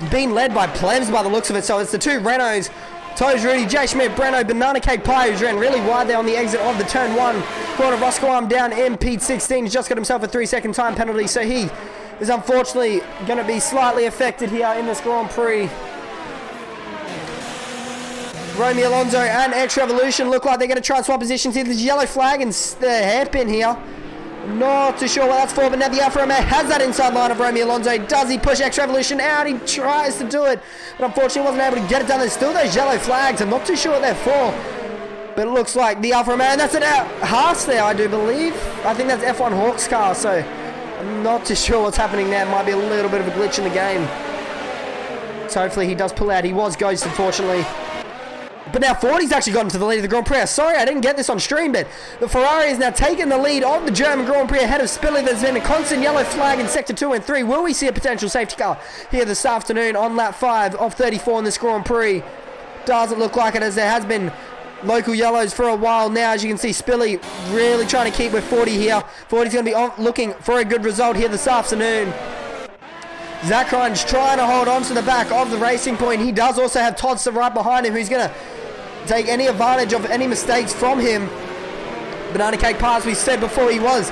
being led by Plebs by the looks of it. So it's the two Renaults, Toes Rudy, J. Schmidt, Breno, Banana Cake Pie, who's ran really wide there on the exit of the turn 1 corner. Roscoe Arm down in P16. He's just got himself a 3-second time penalty, so he is unfortunately going to be slightly affected here in this Grand Prix. Romeo Alonso and Extra Evolution look like they're going to try and swap positions here. There's yellow flag and the hairpin here. Not too sure what that's for, but now the Alfa Romeo has that inside line of Romeo Alonso. Does he push Extra Evolution out? He tries to do it, but unfortunately wasn't able to get it done. There's still those yellow flags. I'm not too sure what they're for, but it looks like the Alfa Romeo, and that's an Haas there, I do believe. I think that's F1 Hawks car, so I'm not too sure what's happening there. It might be a little bit of a glitch in the game. So hopefully he does pull out. He was ghosted, unfortunately. But now 40's actually gotten to the lead of the Grand Prix. Sorry, I didn't get this on stream, but the Ferrari is now taking the lead of the German Grand Prix ahead of Spilly. There's been a constant yellow flag in Sector 2 and 3. Will we see a potential safety car here this afternoon on lap 5 of 34 in this Grand Prix? Doesn't look like it, as there has been local yellows for a while now. As you can see, Spilly really trying to keep with 40 here. 40's going to be looking for a good result here this afternoon. Zach Ryan's trying to hold on to the back of the racing point. He does also have Todsa right behind him, who's going to take any advantage of any mistakes from him. Banana Cake Pass, we said before, he was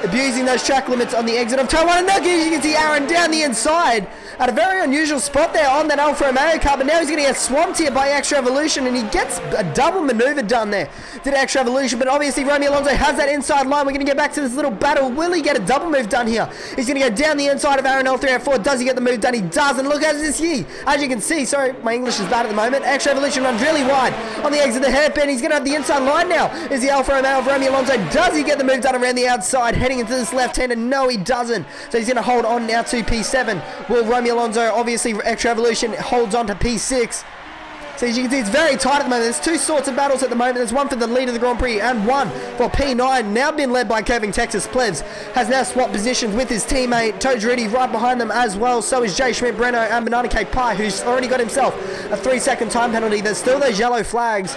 abusing those track limits on the exit of turn 1. And now you can see Aaron down the inside at a very unusual spot there on that Alfa Romeo car, but now he's going to get swamped here by Extra Evolution, and he gets a double maneuver done there. Did Extra Evolution, but obviously Romeo Alonso has that inside line. We're going to get back to this little battle. Will he get a double move done here? He's going to go down the inside of Aaron L304. Does he get the move done? He doesn't. Look at this here. As you can see, sorry, my English is bad at the moment. Extra Evolution runs really wide on the exit of the hairpin. He's going to have the inside line now. Is the Alfa Romeo of Romeo Alonso? Does he get the move done around the outside, heading into this left-hander? No, he doesn't. So he's going to hold on now to P7. Will Romeo Alonso, obviously Extra Evolution holds on to P6. So as you can see, it's very tight at the moment. There's two sorts of battles at the moment. There's one for the lead of the Grand Prix and one for P9. Now being led by Kevin Texas. Plebs has now swapped positions with his teammate Toad Rudy right behind them as well. So is Jay Schmidt, Breno and Banana Cake Pie, who's already got himself a 3-second time penalty. There's still those yellow flags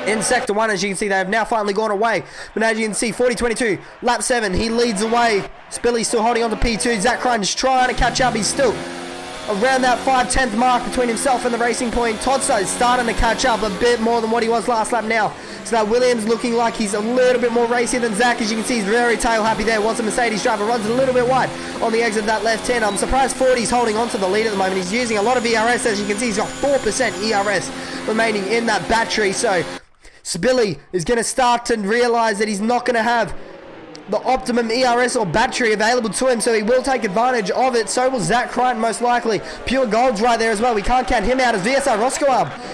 in Sector 1. As you can see, they have now finally gone away. But as you can see, 40-22, lap 7, he leads away. Spilly's still holding on to P2. Zach Crine is trying to catch up. He's still around that 5/10 mark between himself and the Racing Point. Todster is starting to catch up a bit more than what he was last lap now. So that Williams looking like he's a little bit more racy than Zach. As you can see, he's very tail happy there. Once the Mercedes driver runs a little bit wide on the exit of that left hand. I'm surprised 40's holding on to the lead at the moment. He's using a lot of ERS. As you can see, he's got 4% ERS remaining in that battery. So Spilly is going to start to realize that he's not going to have the optimum ERS or battery available to him, so he will take advantage of it. So will Zach Crichton most likely. Pure Gold's right there as well. We can't count him out as VSR Roscoe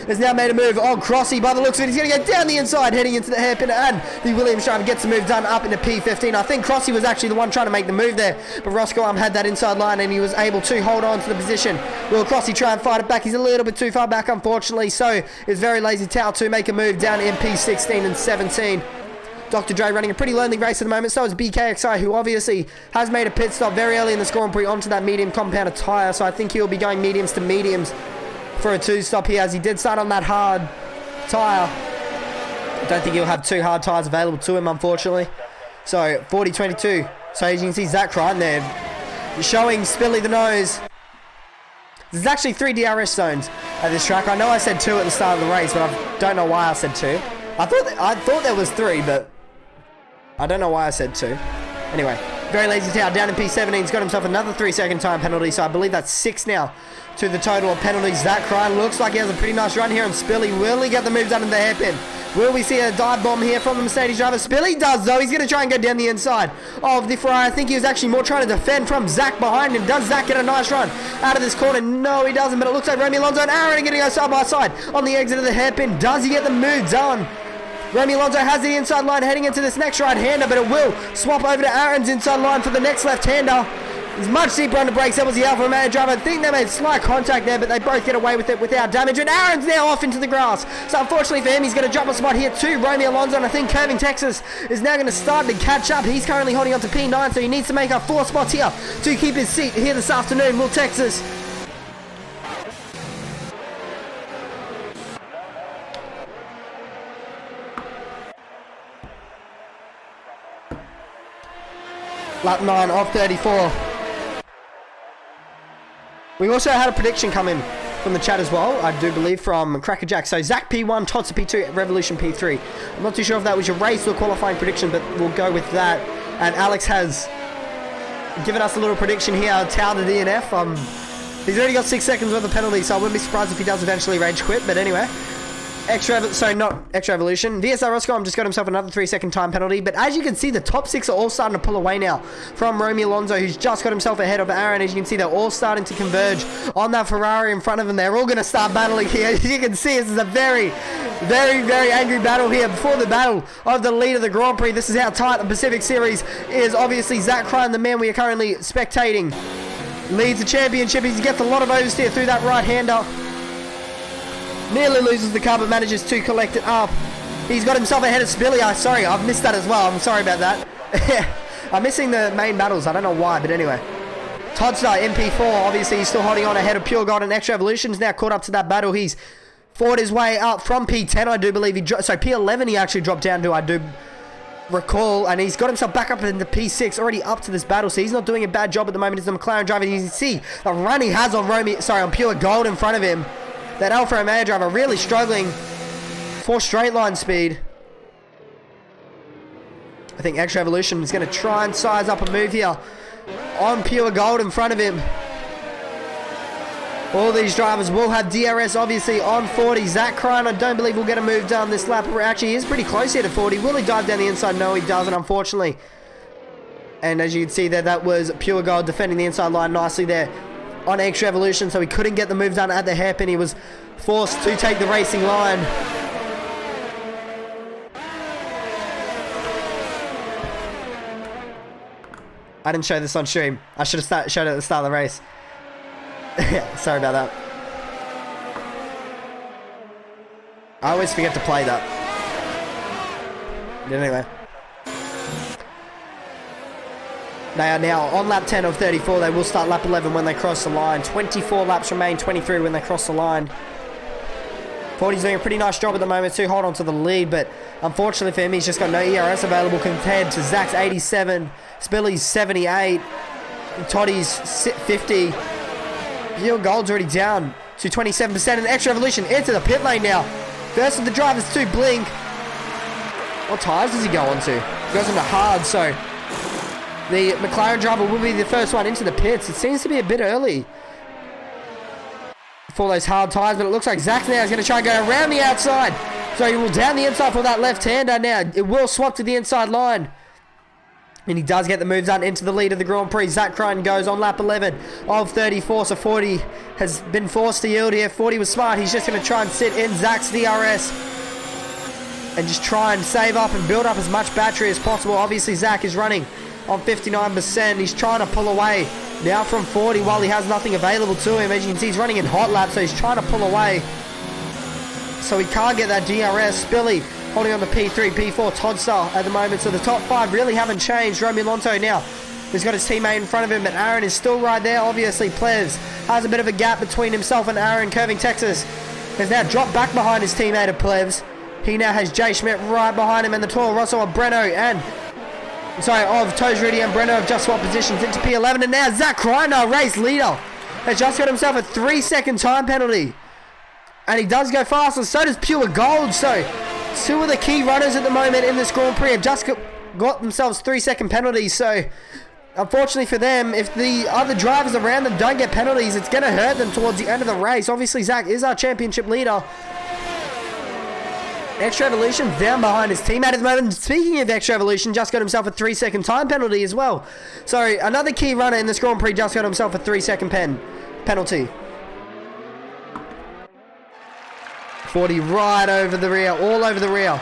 has now made a move on Crossy. By the looks of it, he's going to go down the inside, heading into the hairpin, and the Williams driver gets the move done up into P15. I think Crossy was actually the one trying to make the move there, but Roscoe had that inside line and he was able to hold on to the position. Will Crossy try and fight it back? He's a little bit too far back, unfortunately, so it's very lazy Tao to make a move down in P16 and 17. Dr. Dre running a pretty lonely race at the moment. So is BKXI, who obviously has made a pit stop very early in the Grand Prix onto that medium compounded tyre. So I think he'll be going mediums to mediums for a 2-stop here, as he did start on that hard tyre. I don't think he'll have 2 hard tyres available to him, unfortunately. So 40-22. So as you can see, Zach Crichton there showing Spilly the nose. There's actually 3 DRS zones at this track. I know I said 2 at the start of the race, but I don't know why I said 2. I thought there was 3, but I don't know why I said 2. Anyway, very lazy Tao down in P17. He's got himself another 3-second time penalty, so I believe that's 6 now to the total of penalties. Zach Crichton looks like he has a pretty nice run here on Spilly. Will he get the move done in the hairpin? Will we see a dive bomb here from the Mercedes driver? Spilly does, though. He's going to try and go down the inside of the Ferrari. I think he was actually more trying to defend from Zach behind him. Does Zach get a nice run out of this corner? No, he doesn't, but it looks like Romy Alonso and Aaron are going to go side by side on the exit of the hairpin. Does he get the move done? Romy Alonso has the inside line heading into this next right-hander, but it will swap over to Aaron's inside line for the next left-hander. He's much deeper on the brakes. That was the Alfa Romeo driver. I think they made slight contact there, but they both get away with it without damage. And Aaron's now off into the grass. So unfortunately for him, he's going to drop a spot here too. Romy Alonso, and I think Curving Texas is now going to start to catch up. He's currently holding on to P9, so he needs to make up 4 spots here to keep his seat here this afternoon. Will Texas lap 9 of 34. We also had a prediction come in from the chat as well, I do believe, from Crackerjack. So Zach P1, Tots P2, Revolution P3. I'm not too sure if that was your race or qualifying prediction, but we'll go with that. And Alex has given us a little prediction here. Tao to DNF. He's already got 6 seconds worth of penalty, so I wouldn't be surprised if he does eventually rage quit. But anyway, not Extra Evolution. VSR Roscoe just got himself another 3-second time penalty. But as you can see, the top 6 are all starting to pull away now from Romy Alonso, who's just got himself ahead of Aaron. As you can see, they're all starting to converge on that Ferrari in front of them. They're all going to start battling here. As you can see, this is a very, very, very angry battle here before the battle of the lead of the Grand Prix. This is how tight the Pacific Series is. Obviously, Zach Crichton, the man we are currently spectating, leads the championship. He gets a lot of oversteer through that right-hander. Nearly loses the car, but manages to collect it up. He's got himself ahead of Spilly. Sorry, I've missed that as well. I'm sorry about that. I'm missing the main battles. I don't know why, but anyway. Todster, MP4, obviously he's still holding on ahead of Pure Gold, and Extra Evolution's now caught up to that battle. He's fought his way up from P10, I do believe. So P11 he actually dropped down to, I do recall, and he's got himself back up into P6, already up to this battle, so he's not doing a bad job at the moment as the McLaren driver. You can see the run he has on Pure Gold in front of him. That Alfa Romeo driver really struggling for straight line speed. I think Extra Evolution is going to try and size up a move here on Pure Gold in front of him. All these drivers will have DRS obviously on 40. Zach Crichton, I don't believe will get a move done this lap. Actually, he is pretty close here to 40. Will he dive down the inside? No, he doesn't, unfortunately. And as you can see there, that was Pure Gold defending the inside line nicely there on Extra Evolution, so he couldn't get the move done at the hairpin. He was forced to take the racing line. I didn't show this on stream. I should have showed it at the start of the race. Sorry about that. I always forget to play that. But anyway. They are now on lap 10 of 34. They will start lap 11 when they cross the line. 24 laps remain, 23 when they cross the line. 40's doing a pretty nice job at the moment to hold on to the lead, but unfortunately for him, he's just got no ERS available compared to Zach's 87, Spilly's 78, Toddy's 50. Pure Gold's already down to 27%, and Extra Evolution into the pit lane now. First of the drivers to blink. What tyres does he go on to? He goes into hard, so the McLaren driver will be the first one into the pits. It seems to be a bit early for those hard tyres, but it looks like Zach now is going to try and go around the outside. So he will down the inside for that left-hander now. It will swap to the inside line. And he does get the moves done into the lead of the Grand Prix. Zach Crichton goes on lap 11 of 34, so 40 has been forced to yield here. 40 was smart. He's just going to try and sit in Zach's DRS and just try and save up and build up as much battery as possible. Obviously, Zach is running on 59%. He's trying to pull away now from 40 while he has nothing available to him. As you can see, he's running in hot lap, so he's trying to pull away. So he can't get that DRS. Spilly holding on to P3, P4, Todster at the moment. So the top 5 really haven't changed. Romeo Lonto now has got his teammate in front of him, but Aaron is still right there. Obviously, Plevs has a bit of a gap between himself and Aaron. Curving Texas has now dropped back behind his teammate of Plevs. He now has Jay Schmidt right behind him, and the Toro Rosso of Breno and of Toes Rudy and Breno have just swapped positions into P11, and now Zach Crichton, race leader, has just got himself a 3-second time penalty. And he does go faster, so does Pure Gold. So 2 of the key runners at the moment in this Grand Prix have just got themselves 3-second penalties. So unfortunately for them, if the other drivers around them don't get penalties, it's going to hurt them towards the end of the race. Obviously, Zach is our championship leader. Extra Evolution down behind his teammate at the moment. Speaking of Extra Evolution, just got himself a 3-second time penalty as well. So another key runner in this Grand Prix just got himself a 3-second penalty. 40 right over the rear, all over the rear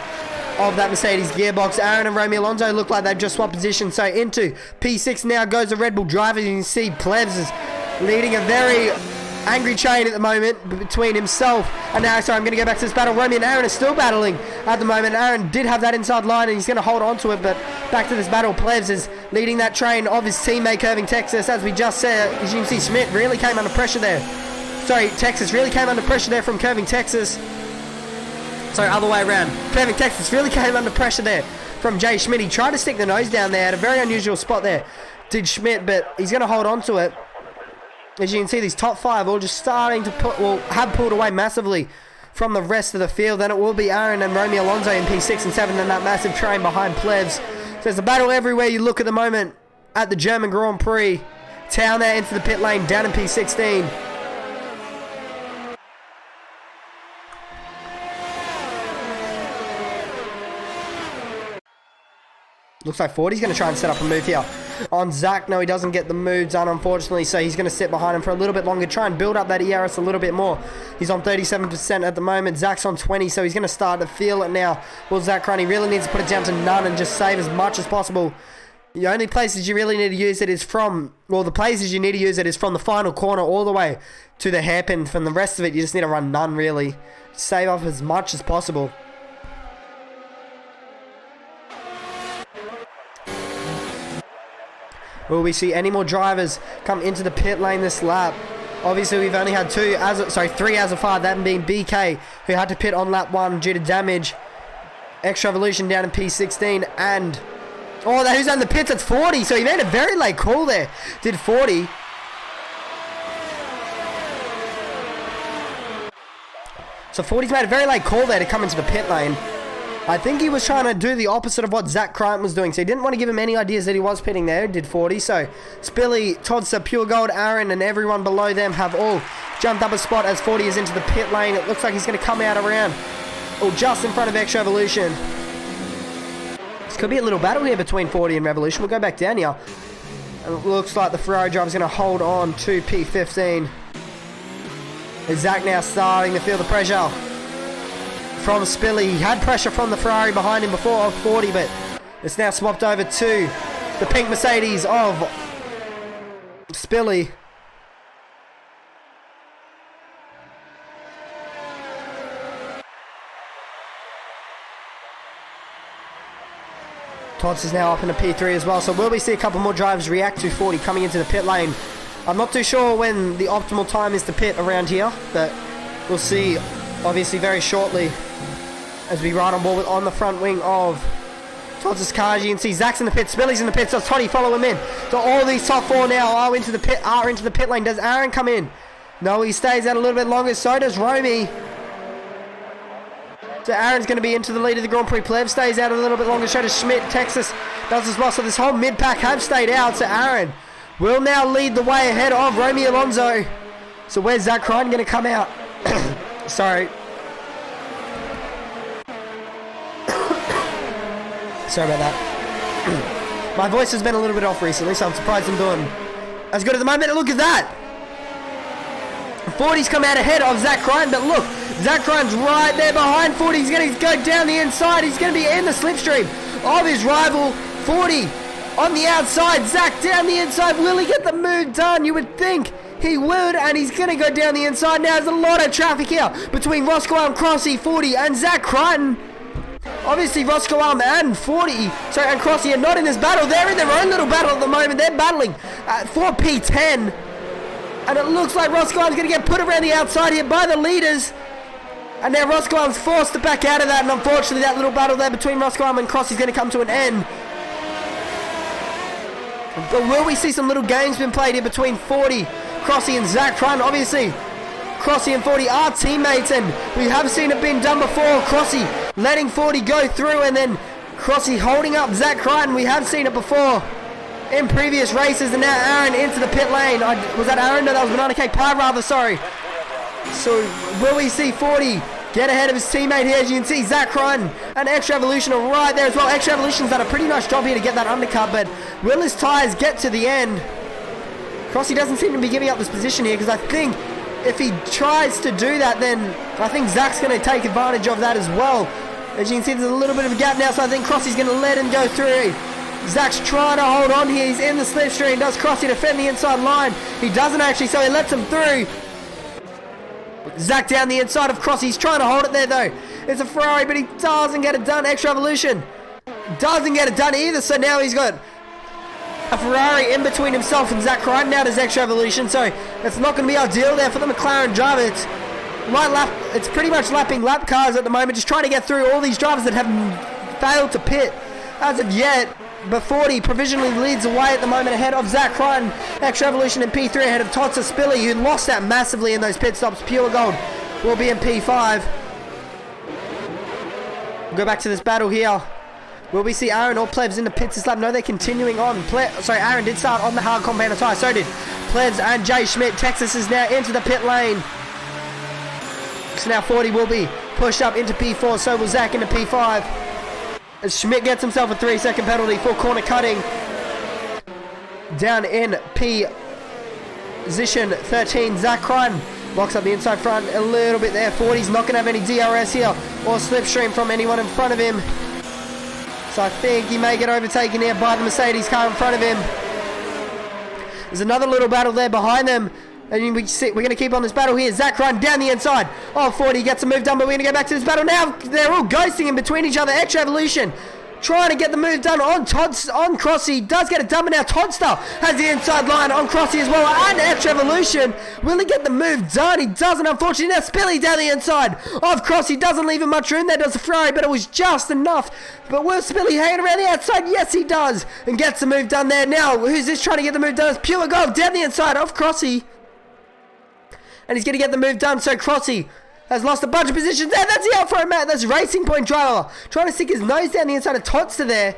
of that Mercedes gearbox. Aaron and Romeo Alonso look like they've just swapped position. So into P6 now goes the Red Bull driver. You can see Plebs is leading a very angry chain at the moment between himself and now. Sorry, I'm going to go back to this battle. Romeo and Aaron are still battling at the moment. Aaron did have that inside line and he's going to hold on to it, but back to this battle. Plebs is leading that train of his teammate Curving Texas. As we just said, as you can see, Schmidt really came under pressure there. Sorry, Texas really came under pressure there from Curving Texas. Sorry, other way around. Curving Texas really came under pressure there from Jay Schmidt. He tried to stick the nose down there at a very unusual spot there, did Schmidt, but he's going to hold on to it. As you can see, these top 5 all just starting to have pulled away massively from the rest of the field. Then it will be Aaron and Romeo Alonso in P6 and 7 and that massive train behind Plebs. So there's a battle everywhere you look at the moment at the German Grand Prix. Town there into the pit lane, down in P16. Looks like 40's going to try and set up a move here on Zach. No, he doesn't get the move done, unfortunately, so he's going to sit behind him for a little bit longer, try and build up that ERS a little bit more. He's on 37% at the moment. Zach's on 20, so he's going to start to feel it now. Well, Zach Crichton really needs to put it down to none and just save as much as possible. The only places you really need to use it is from, well, the places you need to use it is from the final corner all the way to the hairpin. From the rest of it, you just need to run none, really. Save up as much as possible. Will we see any more drivers come into the pit lane this lap? Obviously, we've only had 3 as of far, that being BK, who had to pit on lap 1 due to damage. Extra Evolution down in P16, and who's on the pits? It's 40, so he made a very late call there, did 40. So 40's made a very late call there to come into the pit lane. I think he was trying to do the opposite of what Zach Crichton was doing, so he didn't want to give him any ideas that he was pitting there. Did 40, so Spilly, Todster, Pure Gold, Aaron, and everyone below them have all jumped up a spot as 40 is into the pit lane. It looks like he's going to come out around, just in front of Extra Evolution. This could be a little battle here between 40 and Revolution. We'll go back down here. And it looks like the Ferrari driver's going to hold on to P15. Is Zach now starting to feel the pressure from Spilly? He had pressure from the Ferrari behind him before of 40, but it's now swapped over to the pink Mercedes of Spilly. Tots is now up in the P3 as well, so will we see a couple more drivers react to 40 coming into the pit lane? I'm not too sure when the optimal time is to pit around here, but we'll see obviously very shortly, as we ride on board with on the front wing of Todd's Kaji. You can see Zach's in the pit, Spilly's in the pit, so Toddy follow him in. So all these top four now are into the pit lane. Does Aaron come in? No, he stays out a little bit longer. So does Romy. So Aaron's going to be into the lead of the Grand Prix. Plev stays out a little bit longer. So does Schmidt. Texas does as well. So this whole mid-pack have stayed out. So Aaron will now lead the way ahead of Romy Alonso. So where's Zach Ryan going to come out? Sorry. Sorry about that. My voice has been a little bit off recently, so I'm surprised I'm doing as good at the moment. Look at that. 40's come out ahead of Zach Ryan, but look, Zach Ryan's right there behind 40. He's going to go down the inside. He's going to be in the slipstream of his rival. 40 on the outside. Zach down the inside. Will he get the move done? You would think he would, and he's going to go down the inside. Now there's a lot of traffic here between Roscoe and Crossy, 40, and Zach Crichton. Obviously, Roscoe and 40, and Crossy are not in this battle. They're in their own little battle at the moment. They're battling for P10. And it looks like Roscoe is going to get put around the outside here by the leaders. And now Roscoe is forced to back out of that. And unfortunately, that little battle there between Roscoe and Crossy is going to come to an end. But will we see some little games been played here between 40, Crossy, and Zach Crichton? Obviously, Crossy and 40 are teammates, and we have seen it been done before. Crossy letting 40 go through, and then Crossy holding up Zach Crichton. We have seen it before in previous races, and now Aaron into the pit lane. Was that Aaron? No, that was Banana Cake Pie, rather, sorry. So, will we see 40 get ahead of his teammate here? As you can see, Zach Crichton and Extra Evolution are right there as well. Extra Evolution's done a pretty nice job here to get that undercut, but will his tyres get to the end? Crossy doesn't seem to be giving up this position here, because I think if he tries to do that, then I think Zach's going to take advantage of that as well. As you can see, there's a little bit of a gap now, so I think Crossy's going to let him go through. Zach's trying to hold on here. He's in the slipstream. Does Crossy defend the inside line? He doesn't actually, so he lets him through. Zach down the inside of Crossy. He's trying to hold it there, though. It's a Ferrari, but he doesn't get it done. Extra Evolution doesn't get it done either, so now he's got a Ferrari in between himself and Zach Crichton. Now does Extra Evolution, so it's not going to be ideal there for the McLaren driver. It's pretty much lapping lap cars at the moment, just trying to get through all these drivers that have failed to pit as of yet. But 40 provisionally leads away at the moment ahead of Zach Crichton. Extra Evolution in P3 ahead of Totsa Spilly, who lost that massively in those pit stops. Pure Gold will be in P5. We'll go back to this battle here. Will we see Aaron or Plebs in the pits this lap? No, they're continuing on. Aaron did start on the hard compound tire. So did Plebs and Jay Schmidt. Texas is now into the pit lane. So now 40 will be pushed up into P4. So will Zach into P5. As Schmidt gets himself a 3-second penalty for corner cutting. Down in P position 13, Zach Crichton locks up the inside front a little bit there. 40's not going to have any DRS here or slipstream from anyone in front of him. So I think he may get overtaken here by the Mercedes car in front of him. There's another little battle there behind them. And we're going to keep on this battle here. Zach Crichton down the inside. Oh, 40 gets a move done, but we're going to go back to this battle now. They're all ghosting in between each other. Extra Evolution trying to get the move done on Crossy. Does get it done, but now Toddster has the inside line on Crossy as well. And Extra Evolution. Will he get the move done? He doesn't, unfortunately. Now Spilly down the inside of Crossy. Doesn't leave him much room there, does the Ferrari, but it was just enough. But will Spilly hang around the outside? Yes, he does. And gets the move done there. Now, who's this trying to get the move done? It's Pure Gold down the inside of Crossy. And he's going to get the move done, so Crossy has lost a bunch of positions there. That's the Alfa Romeo. That's Racing Point driver trying to stick his nose down the inside of Totster there.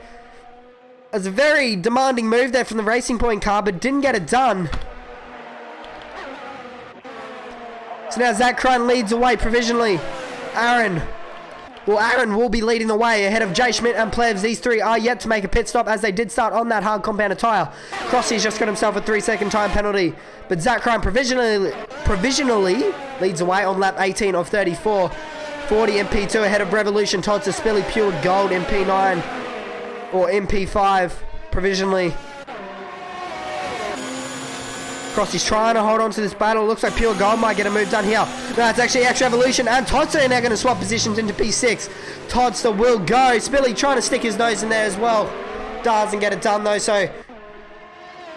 It's a very demanding move there from the Racing Point car, but didn't get it done. So now Zach Crichton leads away provisionally. Aaron will be leading the way ahead of Jay Schmidt and Plebs. These three are yet to make a pit stop as they did start on that hard compounded tyre. Crossy's just got himself a 3-second time penalty. But Zach Crichton provisionally leads away on lap 18 of 34. 40 in P2 ahead of Revolution. Todd's a Spilly Pure Gold in P9 or in P5 provisionally. Crossy's trying to hold on to this battle. Looks like Pure Gold might get a move done here. No, it's actually Extra Evolution and Toddster are now going to swap positions into P6. Toddster will go. Spilly trying to stick his nose in there as well. Doesn't get it done though, so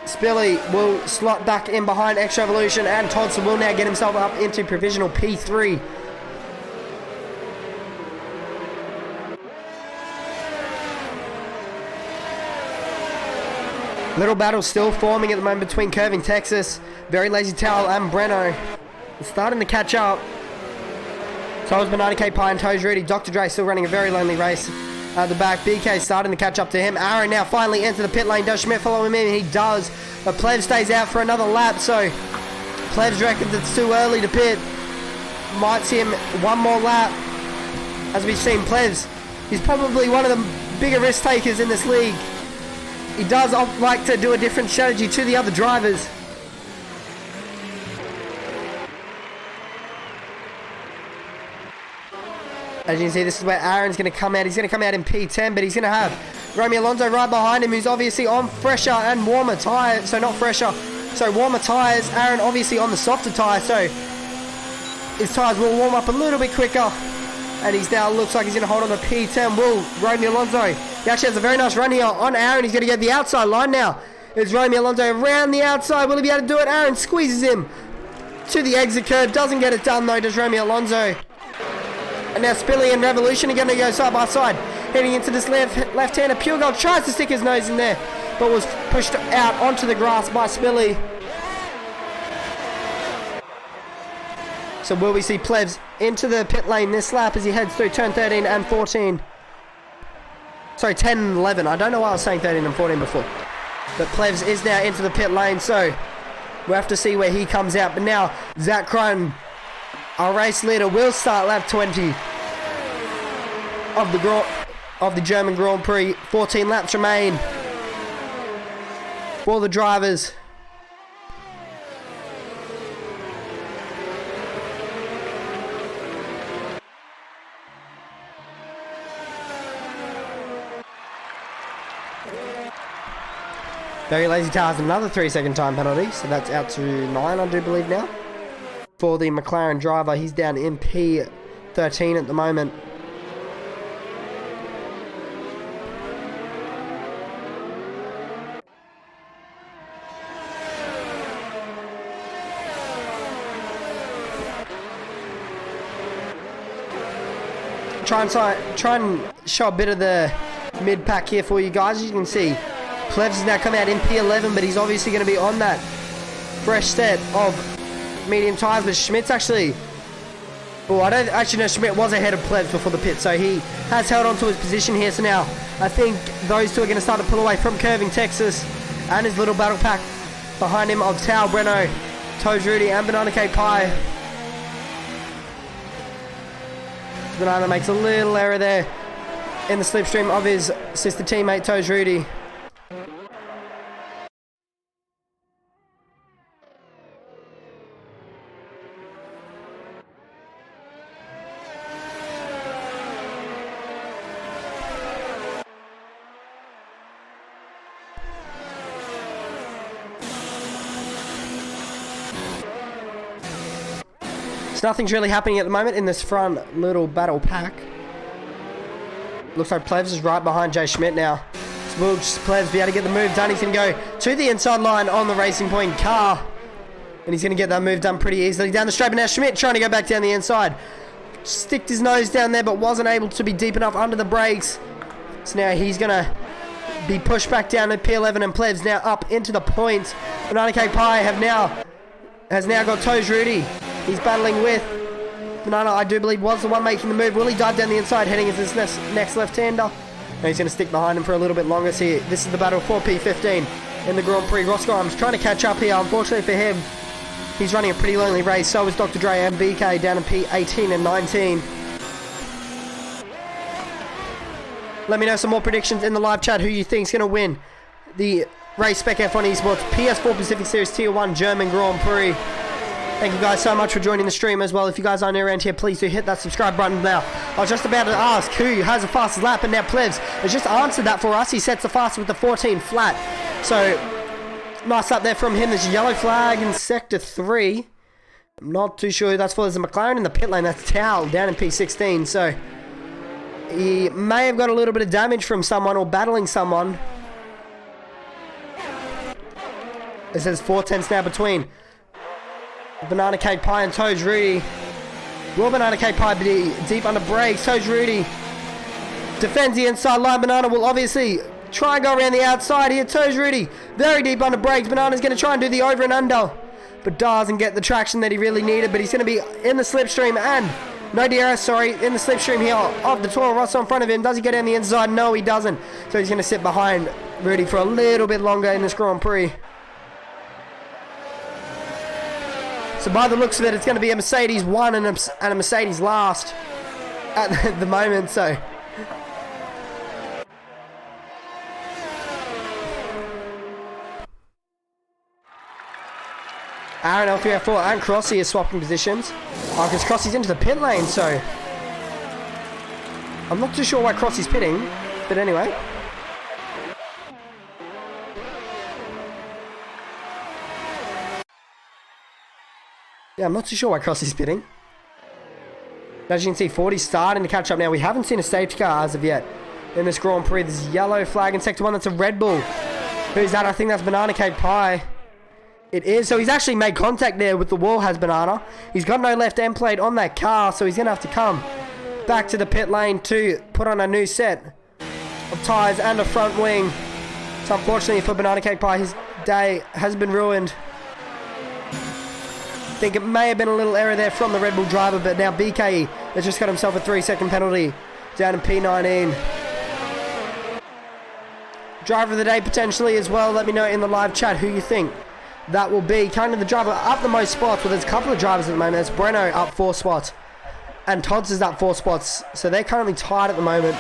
Spilly will slot back in behind Extra Evolution and Toddster will now get himself up into provisional P3. Little battle still forming at the moment between Curving Texas, Very Lazy Towel, and Breno. It's starting to catch up. So is Banana K Pie and Toes Rudy. Dr. Dre still running a very lonely race at the back. BK starting to catch up to him. Aaron now finally into the pit lane. Does Schmidt follow him in? He does. But Pleb stays out for another lap. So Plebs reckons it's too early to pit. Might see him one more lap. As we've seen, Plebs, he's probably one of the bigger risk takers in this league. He does like to do a different strategy to the other drivers. As you can see, this is where Aaron's going to come out. He's going to come out in P10, but he's going to have Romeo Alonso right behind him, who's obviously on fresher and warmer tyres. So not fresher, so warmer tyres. Aaron obviously on the softer tyre, so his tyres will warm up a little bit quicker. And he's now looks like he's going to hold on to P10. Will Romeo Alonso? He actually has a very nice run here on Aaron. He's going to get the outside line now. It's Romeo Alonso around the outside. Will he be able to do it? Aaron squeezes him to the exit curve. Doesn't get it done though, does Romeo Alonso. And now Spilly and Revolution are going to go side by side. Heading into this left-hander. Pure Gold tries to stick his nose in there, but was pushed out onto the grass by Spilly. So will we see Plebs into the pit lane this lap as he heads through turn 13 and 14? Sorry, 10 and 11. I don't know why I was saying 13 and 14 before. But Plebs is now into the pit lane, so we'll have to see where he comes out. But now, Zach Crone, our race leader, will start lap 20 of the German Grand Prix. 14 laps remain for the drivers. Very Lazy Tar has another 3-second time penalty, so that's out to 9, I do believe now. For the McLaren driver, he's down in P13 at the moment. Try and show a bit of the mid pack here for you guys. As you can see, Plebs has now come out in P11, but he's obviously going to be on that fresh set of medium tyres. But Schmidt's actually... Oh, I don't actually know. Schmidt was ahead of Plebs before the pit, so he has held on to his position here. So now I think those two are going to start to pull away from Curving Texas and his little battle pack behind him of Tao, Breno, Toes Rudy, and Banana K Pie. Banana makes a little error there in the slipstream of his sister teammate Toes Rudy. So nothing's really happening at the moment in this front little battle pack. Looks like Plebs is right behind Jay Schmidt now. So will Plebs be able to get the move done? He's going to go to the inside line on the Racing Point car. And he's going to get that move done pretty easily down the straight. But now Schmidt trying to go back down the inside. Sticked his nose down there, but wasn't able to be deep enough under the brakes. So now he's going to be pushed back down to P11, and Plebs now up into the points. Banana Cake Pie has now got Toes Rudy. He's battling with Banana, I do believe, was the one making the move. Will he dive down the inside, heading into this next left-hander? And he's going to stick behind him for a little bit longer here. This is the battle for P15 in the Grand Prix. Ross Grimes trying to catch up here. Unfortunately for him, he's running a pretty lonely race. So is Dr. Dre and BK down in P18 and 19. Let me know some more predictions in the live chat. Who you think is going to win the Race Spec F1 Esports PS4 Pacific Series Tier 1 German Grand Prix. Thank you guys so much for joining the stream as well. If you guys are new around here, please do hit that subscribe button now. I was just about to ask who has the fastest lap, and now Plebs has just answered that for us. He sets the fastest with the 14 flat. So, nice up there from him. There's a yellow flag in Sector 3. I'm not too sure who that's for. There's a McLaren in the pit lane. That's Towel down in P16. So, he may have got a little bit of damage from someone or battling someone. It says 4 tenths now between Banana Cake Pie and Toes Rudy. Will Banana Cake Pie be deep under brakes? Toes Rudy defends the inside line. Banana will obviously try and go around the outside here. Toes Rudy Very deep under brakes. Banana's going to try and do the over and under, but doesn't get the traction that he really needed. But he's going to be in the slipstream and no DRS, sorry, in the slipstream here of the Toro Rosso in front of him. Does he get down the inside? No, he doesn't. So he's going to sit behind Rudy for a little bit longer in this Grand Prix. So by the looks of it, it's going to be a Mercedes 1 and a Mercedes last at the moment. So R11, PS4 and Crossy are swapping positions. Oh, because Crossy's into the pit lane, so I'm not too sure why Crossy's pitting, but anyway. Yeah, I'm not too sure why Crossy's pitting. As you can see, 40's starting to catch up now. We haven't seen a safety car as of yet in this Grand Prix. There's a yellow flag in Sector 1. That's a Red Bull. Who's that? I think that's Banana Cake Pie. It is. So he's actually made contact there with the wall, has Banana. He's got no left end plate on that car, so he's going to have to come back to the pit lane to put on a new set of tyres and a front wing. So unfortunately for Banana Cake Pie, his day has been ruined. I think it may have been a little error there from the Red Bull driver, but now BKE has just got himself a 3-second penalty down in P19. Driver of the day potentially as well. Let me know in the live chat who you think that will be. Currently the driver up the most spots. Well, there's a couple of drivers at the moment. There's Breno up 4 spots and Todd's is up 4 spots. So they're currently tied at the moment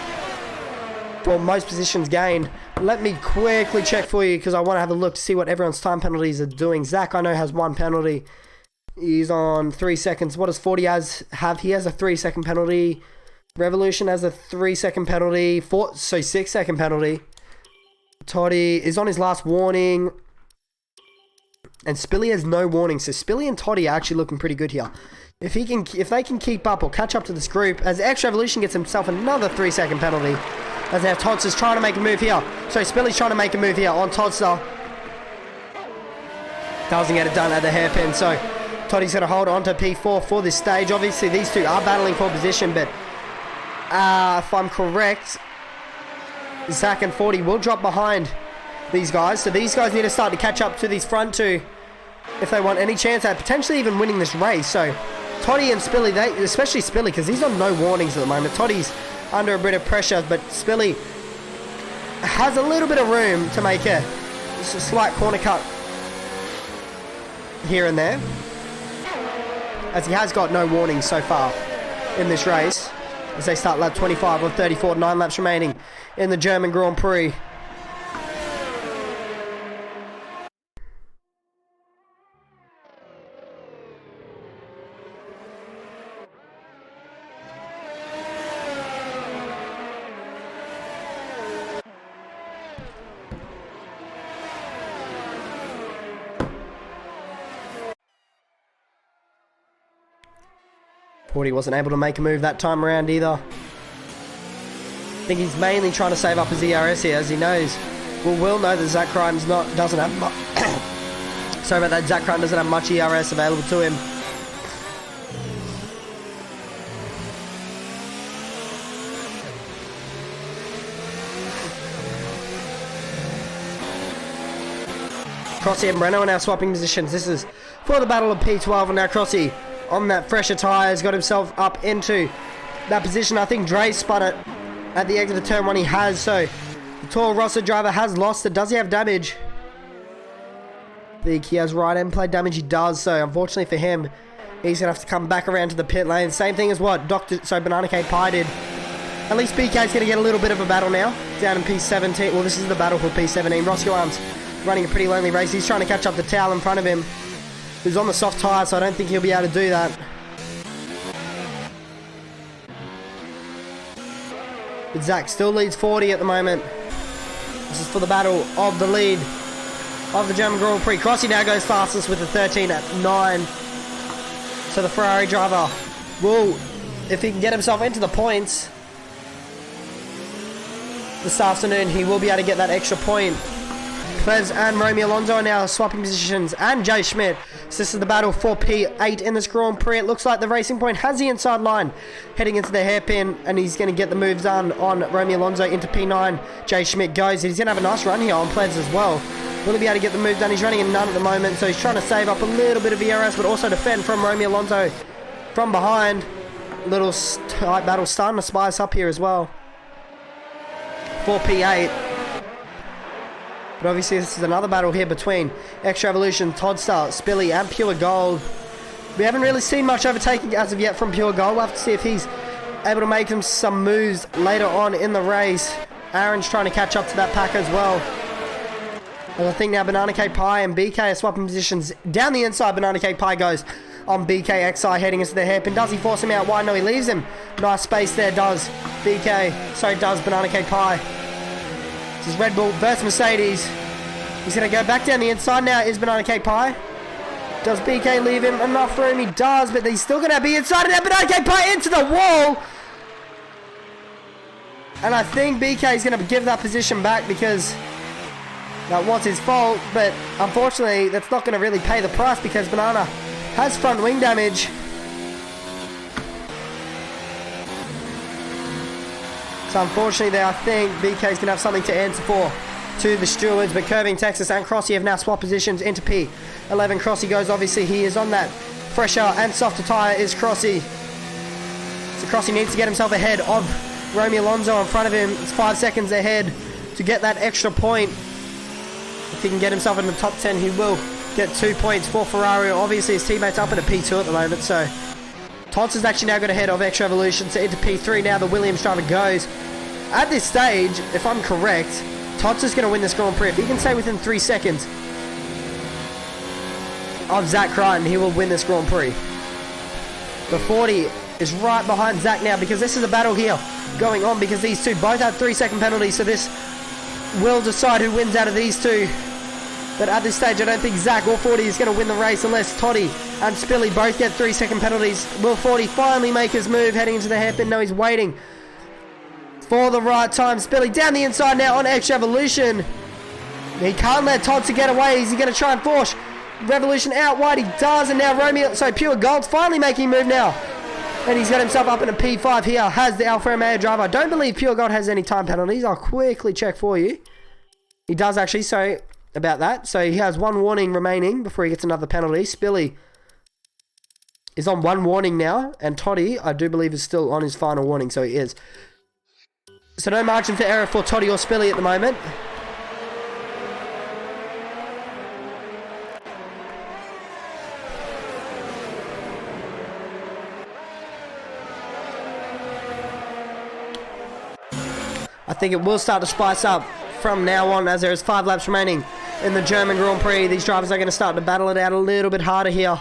for most positions gained. Let me quickly check for you because I want to have a look to see what everyone's time penalties are doing. Zach, I know, has 1 penalty. He's on 3 seconds. What does 40 have? He has a 3-second penalty. Revolution has a 3-second penalty. 6-second penalty. Toddy is on his last warning. And Spilly has no warning. So Spilly and Toddy are actually looking pretty good here. If they can keep up or catch up to this group, as X Revolution gets himself another 3-second penalty. As now Todds is trying to make a move here. So Spilly's trying to make a move here on Toddster. Doesn't get it done at the hairpin. So Toddy's going to hold on to P4 for this stage. Obviously, these two are battling for position, but if I'm correct, Zach and 40 will drop behind these guys. So these guys need to start to catch up to these front two if they want any chance at potentially even winning this race. So Toddy and Spilly, especially Spilly, because he's on no warnings at the moment. Toddy's under a bit of pressure, but Spilly has a little bit of room to make a slight corner cut here and there, as he has got no warnings so far in this race, as they start lap 25 on 34, 9 laps remaining in the German Grand Prix. Porty wasn't able to make a move that time around either. I think he's mainly trying to save up his ERS here, as he knows. We'll know that Zach Crimes doesn't have much. Sorry about that. Zach Crime doesn't have much ERS available to him. Crossy and Breno are now swapping positions. This is for the battle of P12, and now Crossy on that fresher tyres got himself up into that position. I think Dre spun it at the exit of turn 1. He has, so the Toro Rosso driver has lost it. Does he have damage? I think he has right end plate damage. He does, so unfortunately for him, he's going to have to come back around to the pit lane. Same thing as what Banana Cake Pie did. At least BK's going to get a little bit of a battle now, down in P17. Well, this is the battle for P17. Roscoe Arms running a pretty lonely race. He's trying to catch up the Towel in front of him, who's on the soft tyre, so I don't think he'll be able to do that. But Zach still leads 40 at the moment. This is for the battle of the lead of the German Grand Prix. Crossy now goes fastest with the 13 at 9. So the Ferrari driver will, if he can get himself into the points this afternoon, he will be able to get that extra point. Plez and Romeo Alonso are now swapping positions, and Jay Schmidt. So this is the battle for P8 in this Grand Prix. It looks like the Racing Point has the inside line heading into the hairpin, and he's going to get the moves done on Romeo Alonso into P9. Jay Schmidt goes. He's going to have a nice run here on Plez as well. Will he be able to get the move done? He's running in none at the moment, so he's trying to save up a little bit of ERS, but also defend from Romeo Alonso from behind. Little tight battle starting to spice up here as well. 4P8. But obviously this is another battle here between Extra Evolution, Todster, Spilly, and Pure Gold. We haven't really seen much overtaking as of yet from Pure Gold. We'll have to see if he's able to make him some moves later on in the race. Aaron's trying to catch up to that pack as well. And I think now Banana Cake Pie and BK are swapping positions. Down the inside, Banana Cake Pie goes on BK XI heading into the hairpin. Does he force him out wide? No, he leaves him. Nice space there, does BK. So does Banana Cake Pie. This is Red Bull versus Mercedes. He's going to go back down the inside now. Is Banana Cake Pie. Does BK leave him enough room? He does, but he's still going to be inside of that. Banana Cake Pie into the wall. And I think BK is going to give that position back because that was his fault. But unfortunately, that's not going to really pay the price because Banana has front wing damage. So unfortunately there, I think BK is going to have something to answer for to the stewards. But Curving Texas and Crossy have now swapped positions into P11. Crossy goes, obviously he is on that fresher and softer tyre is Crossy. So Crossy needs to get himself ahead of Romeo Alonso in front of him. It's 5 seconds ahead to get that extra point. If he can get himself in the top 10, he will get 2 points for Ferrari. Obviously his teammate's up at a P2 at the moment, so Tots has actually now got ahead of Extra Evolution, so into P3 now the Williams driver goes. At this stage, if I'm correct, Tots is going to win this Grand Prix. If he can stay within 3 seconds of Zach Crichton, he will win this Grand Prix. The 40 is right behind Zach now because this is a battle here going on because these two both have 3-second penalties, so this will decide who wins out of these two. But at this stage, I don't think Zach or 40 is going to win the race unless Toddy and Spilly both get 3-second penalties. Will 40 finally make his move heading into the hairpin? No, he's waiting for the right time. Spilly down the inside now on Extra Evolution. He can't let Todds get away. Is he going to try and force Revolution out wide? He does, and now Pure Gold's finally making a move now. And he's got himself up in a P5 here. Has the Alfa Romeo driver. I don't believe Pure Gold has any time penalties. I'll quickly check for you. He does actually, so about that. So he has 1 warning remaining before he gets another penalty. Spilly is on 1 warning now. And Toddy, I do believe, is still on his final warning. So he is. So no margin for error for Toddy or Spilly at the moment. I think it will start to spice up from now on as there is 5 laps remaining in the German Grand Prix. These drivers are going to start to battle it out a little bit harder here.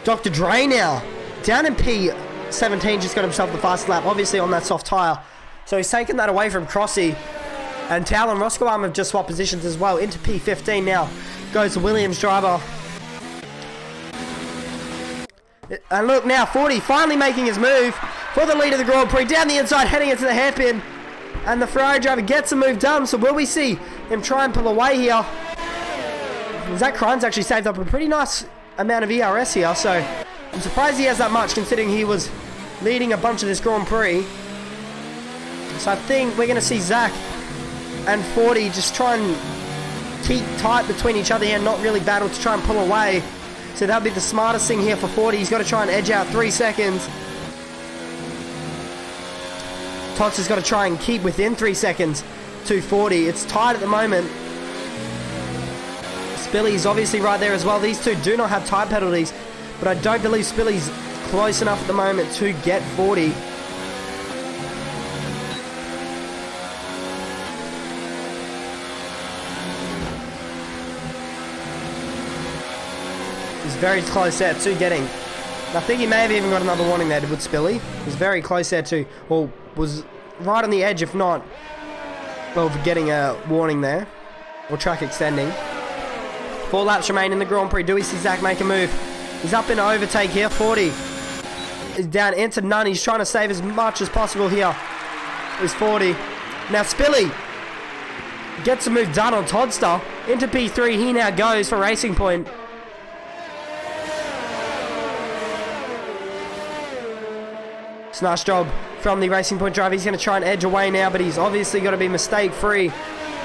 Dr. Dre now down in P17 just got himself the fastest lap, obviously on that soft tyre. So he's taken that away from Crossy. And Tal and Roscoe have just swapped positions as well into P15 now. Goes the Williams driver. And look now, 40 finally making his move for the lead of the Grand Prix. Down the inside, heading into the hairpin. And the Ferrari driver gets the move done. So will we see him try and pull away here? Zach Crichton's actually saved up a pretty nice amount of ERS here. So I'm surprised he has that much considering he was leading a bunch of this Grand Prix. So I think we're going to see Zach and 40 just try and keep tight between each other here and not really battle to try and pull away. So that'll be the smartest thing here for 40. He's got to try and edge out 3 seconds. Tots has got to try and keep within 3 seconds to 40. It's tight at the moment. Spilly's obviously right there as well. These two do not have time penalties, but I don't believe Spilly's close enough at the moment to get 40. He's very close there to getting. I think he may have even got another warning there with Spilly. He's very close there to, or was right on the edge, if not, of getting a warning there, or track extending. 4 laps remain in the Grand Prix. Do we see Zach make a move? He's up in an overtake here. 40 is down into none. He's trying to save as much as possible here. It's 40. Now Spilly gets a move done on Todster. Into P3 he now goes for Racing Point. It's a nice job from the Racing Point driver. He's going to try and edge away now, but he's obviously got to be mistake free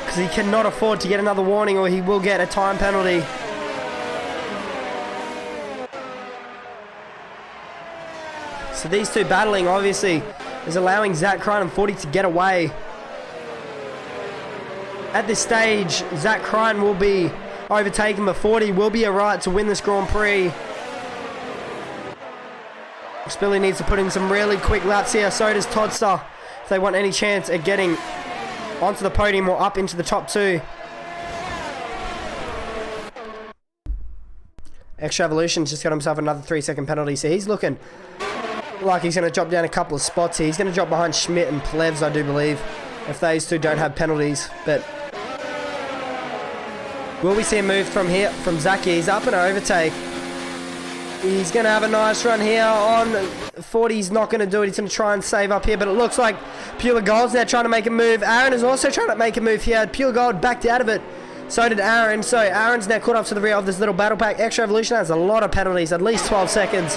because he cannot afford to get another warning or he will get a time penalty. So these two battling obviously is allowing Zach Crine and 40 to get away. At this stage, Zach Crine will be overtaken, but 40 will be a right to win this Grand Prix. Spilly needs to put in some really quick laps here. So does Toddster if they want any chance at getting onto the podium or up into the top two. Extra Evolution just got himself another 3-second penalty, so he's looking like he's going to drop down a couple of spots here. He's going to drop behind Schmidt and Plevs, I do believe, if those two don't have penalties. But will we see a move from here from Zach? He's up and overtake. He's going to have a nice run here on 40. He's not going to do it. He's going to try and save up here, but it looks like Pure Gold's now trying to make a move. Aaron is also trying to make a move here. Pure Gold backed out of it. So did Aaron. So Aaron's now caught up to the rear of this little battle pack. Extra Evolution has a lot of penalties, at least 12 seconds.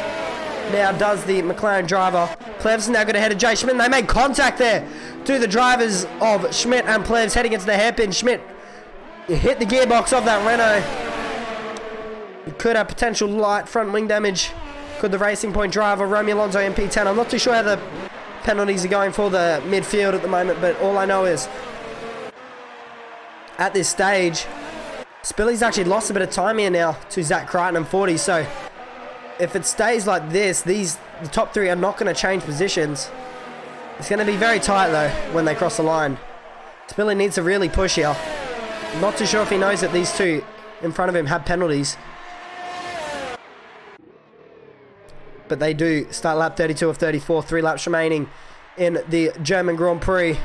Now does the McLaren driver. Plevs now going to head to Jay Schmidt. And they made contact there to the drivers of Schmidt and Plevs heading into the hairpin. Schmidt hit the gearbox of that Renault. It could have potential light front wing damage. Could the Racing Point driver, Romeo Alonso MP10. I'm not too sure how the penalties are going for the midfield at the moment, but all I know is at this stage, Spilly's actually lost a bit of time here now to Zach Crichton and 40. So if it stays like this, the top three are not going to change positions. It's going to be very tight though when they cross the line. Spilly needs to really push here. I'm not too sure if he knows that these two in front of him have penalties. But they do start lap 32 of 34, 3 laps remaining in the German Grand Prix.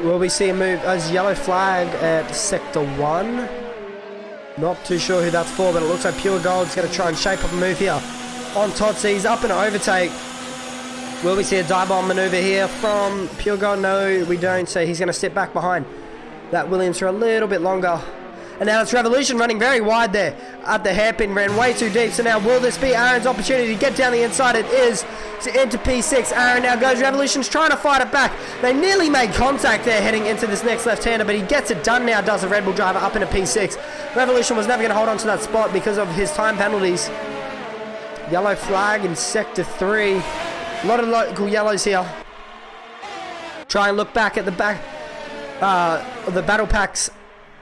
Will we see a move as yellow flag at Sector 1? Not too sure who that's for, but it looks like Pure Gold's going to try and shape up a move here on Totsi. He's up and overtake. Will we see a dive bomb maneuver here from Pure Gold? No, we don't. So he's going to step back behind that Williams for a little bit longer. And now it's Revolution running very wide there at the hairpin, ran way too deep. So now will this be Aaron's opportunity to get down the inside? It is to enter P6. Aaron now goes. Revolution's trying to fight it back. They nearly made contact there heading into this next left-hander, but he gets it done now, does the Red Bull driver up into P6. Revolution was never going to hold on to that spot because of his time penalties. Yellow flag in Sector 3. A lot of local yellows here. Try and look back at the back of the battle packs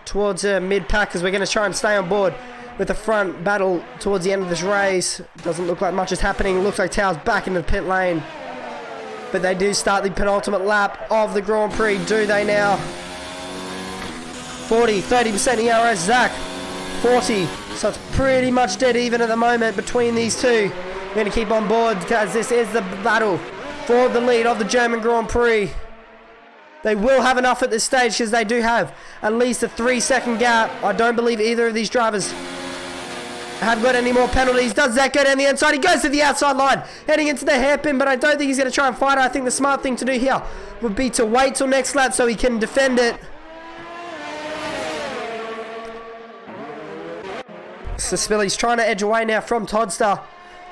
towards mid-pack, because we're going to try and stay on board with the front battle towards the end of this race. Doesn't look like much is happening. Looks like Tao's back into the pit lane. But they do start the penultimate lap of the Grand Prix, do they now? 40, 30% ERS, Zach. 40, so it's pretty much dead even at the moment between these two. We're going to keep on board because this is the battle for the lead of the German Grand Prix. They will have enough at this stage because they do have at least a 3-second gap. I don't believe either of these drivers have got any more penalties. Does Zach go down the inside? He goes to the outside line, heading into the hairpin, but I don't think he's going to try and fight it. I think the smart thing to do here would be to wait till next lap so he can defend it. So Spilly's trying to edge away now from Toddster.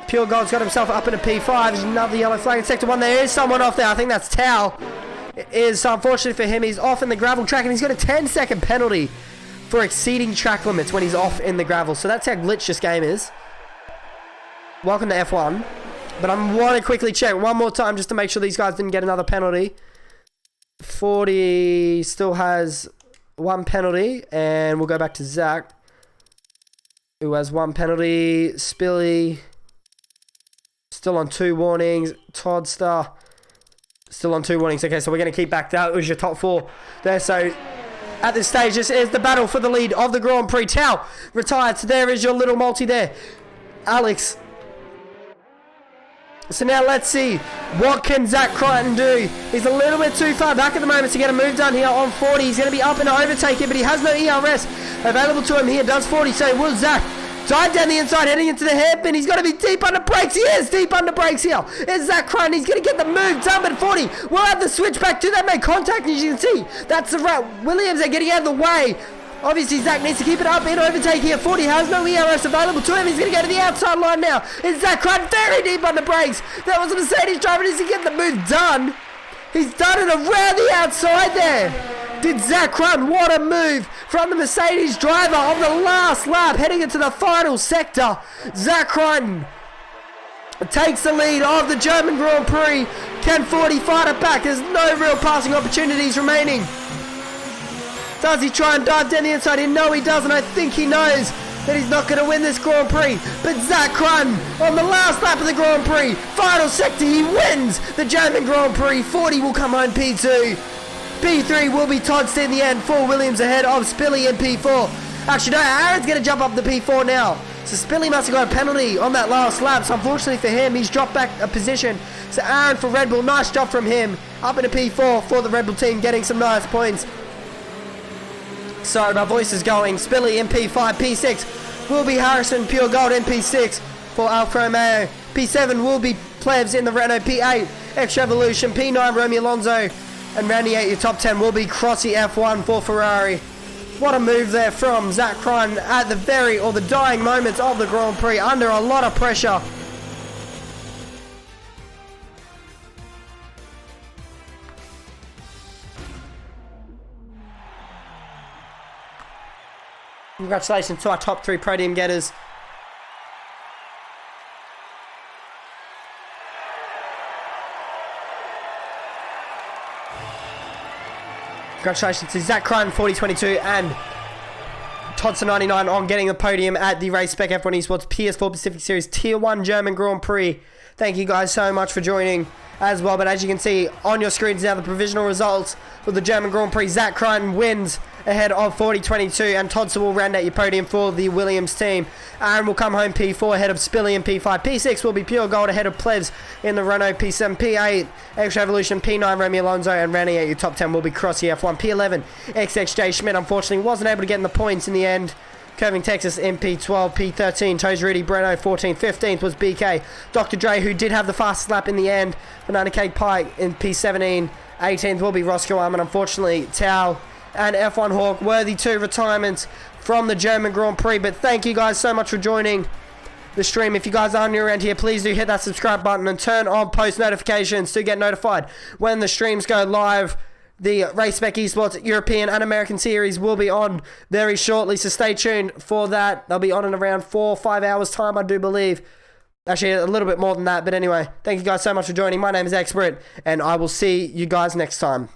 Pure Gold's got himself up in a P5. There's another yellow flag in Sector 1. There is someone off there. I think that's Tao. It is unfortunate for him. He's off in the gravel track and he's got a 10-second penalty for exceeding track limits when he's off in the gravel. So that's how glitched this game is. Welcome to F1. But I want to quickly check one more time just to make sure these guys didn't get another penalty. 40 still has one penalty, and we'll go back to Zach, who has one penalty. Spilly still on 2 warnings. Toddster still on 2 warnings. Okay, so we're going to keep back. That was your top 4 there. So at this stage, this is the battle for the lead of the Grand Prix. Tao retired. So there is your little multi there, Alex. So now let's see, what can Zach Crichton do? He's a little bit too far back at the moment to get a move done here on 40. He's going to be up and overtake him, but he has no ERS available to him here. Does 40, so will Zach dive down the inside, heading into the hairpin. He's got to be deep under brakes. He is deep under brakes here. Is Zach Crichton. He's going to get the move done, but 40 will have the switch back to that. Make contact, as you can see. That's the route. Williams are getting out of the way. Obviously, Zach needs to keep it up in overtake here. 40 has no ERS available to him. He's going to go to the outside line now. Is Zach Crichton very deep on the brakes? That was a Mercedes driver. Needs to get the move done. He's done it around the outside there. Did Zach run? What a move from the Mercedes driver on the last lap, heading into the final sector. Zach Run takes the lead of the German Grand Prix. Can 40 fight it back? There's no real passing opportunities remaining. Does he try and dive down the inside? No, he doesn't. I think he knows that he's not going to win this Grand Prix. But Zach Run on the last lap of the Grand Prix, final sector, he wins the German Grand Prix. 40 will come home P2. P3 will be Todd in the end. 4 Williams ahead of Spilly in P4. Actually, no, Aaron's going to jump up to P4 now. So Spilly must have got a penalty on that last lap. So unfortunately for him, he's dropped back a position. So Aaron for Red Bull, nice job from him. Up into P4 for the Red Bull team, getting some nice points. Sorry, my voice is going. Spilly in P5. P6 will be Harrison Pure Gold in P6 for Alfa Romeo. P7 will be Plebs in the Renault. P8 Extra Evolution. P9 Romeo Alonso. And rounding out your top 10 will be Crossy F1 for Ferrari. What a move there from Zach Ryan at the the dying moments of the Grand Prix, under a lot of pressure. Congratulations to our top 3 podium getters. Congratulations to Zach Ryan 4022 and Todson99 on getting the podium at the Race Spec F1 Esports PS4 Pacific Series Tier 1 German Grand Prix. Thank you guys so much for joining as well. But as you can see on your screens now, the provisional results for the German Grand Prix. Zach Ryan wins ahead of 4022 and Todson will round out your podium for the Williams team. Aaron will come home P4 ahead of Spilly in P5. P6 will be Pure Gold ahead of Plebs in the Renault. P7, P8 Extra Evolution, P9 Romeo Alonso, and rounding out your top 10 will be Crossy F1. P11 XXJ Schmidt unfortunately wasn't able to get in the points in the end. Curving Texas in P12, P13 chose Rudy Breno, 14th, 15th was BK. Dr. Dre, who did have the fastest lap in the end. Banana Cake Pike in P17, 18th will be Roscoe Armin. Unfortunately, Tao and F1 Hawk were the 2 retirements from the German Grand Prix. But thank you guys so much for joining the stream. If you guys are new around here, please do hit that subscribe button and turn on post notifications to get notified when the streams go live. The Race Spec Esports European and American Series will be on very shortly, so stay tuned for that. They'll be on in around 4 or 5 hours time, I do believe. Actually, a little bit more than that, but anyway, thank you guys so much for joining. My name is Expert, and I will see you guys next time.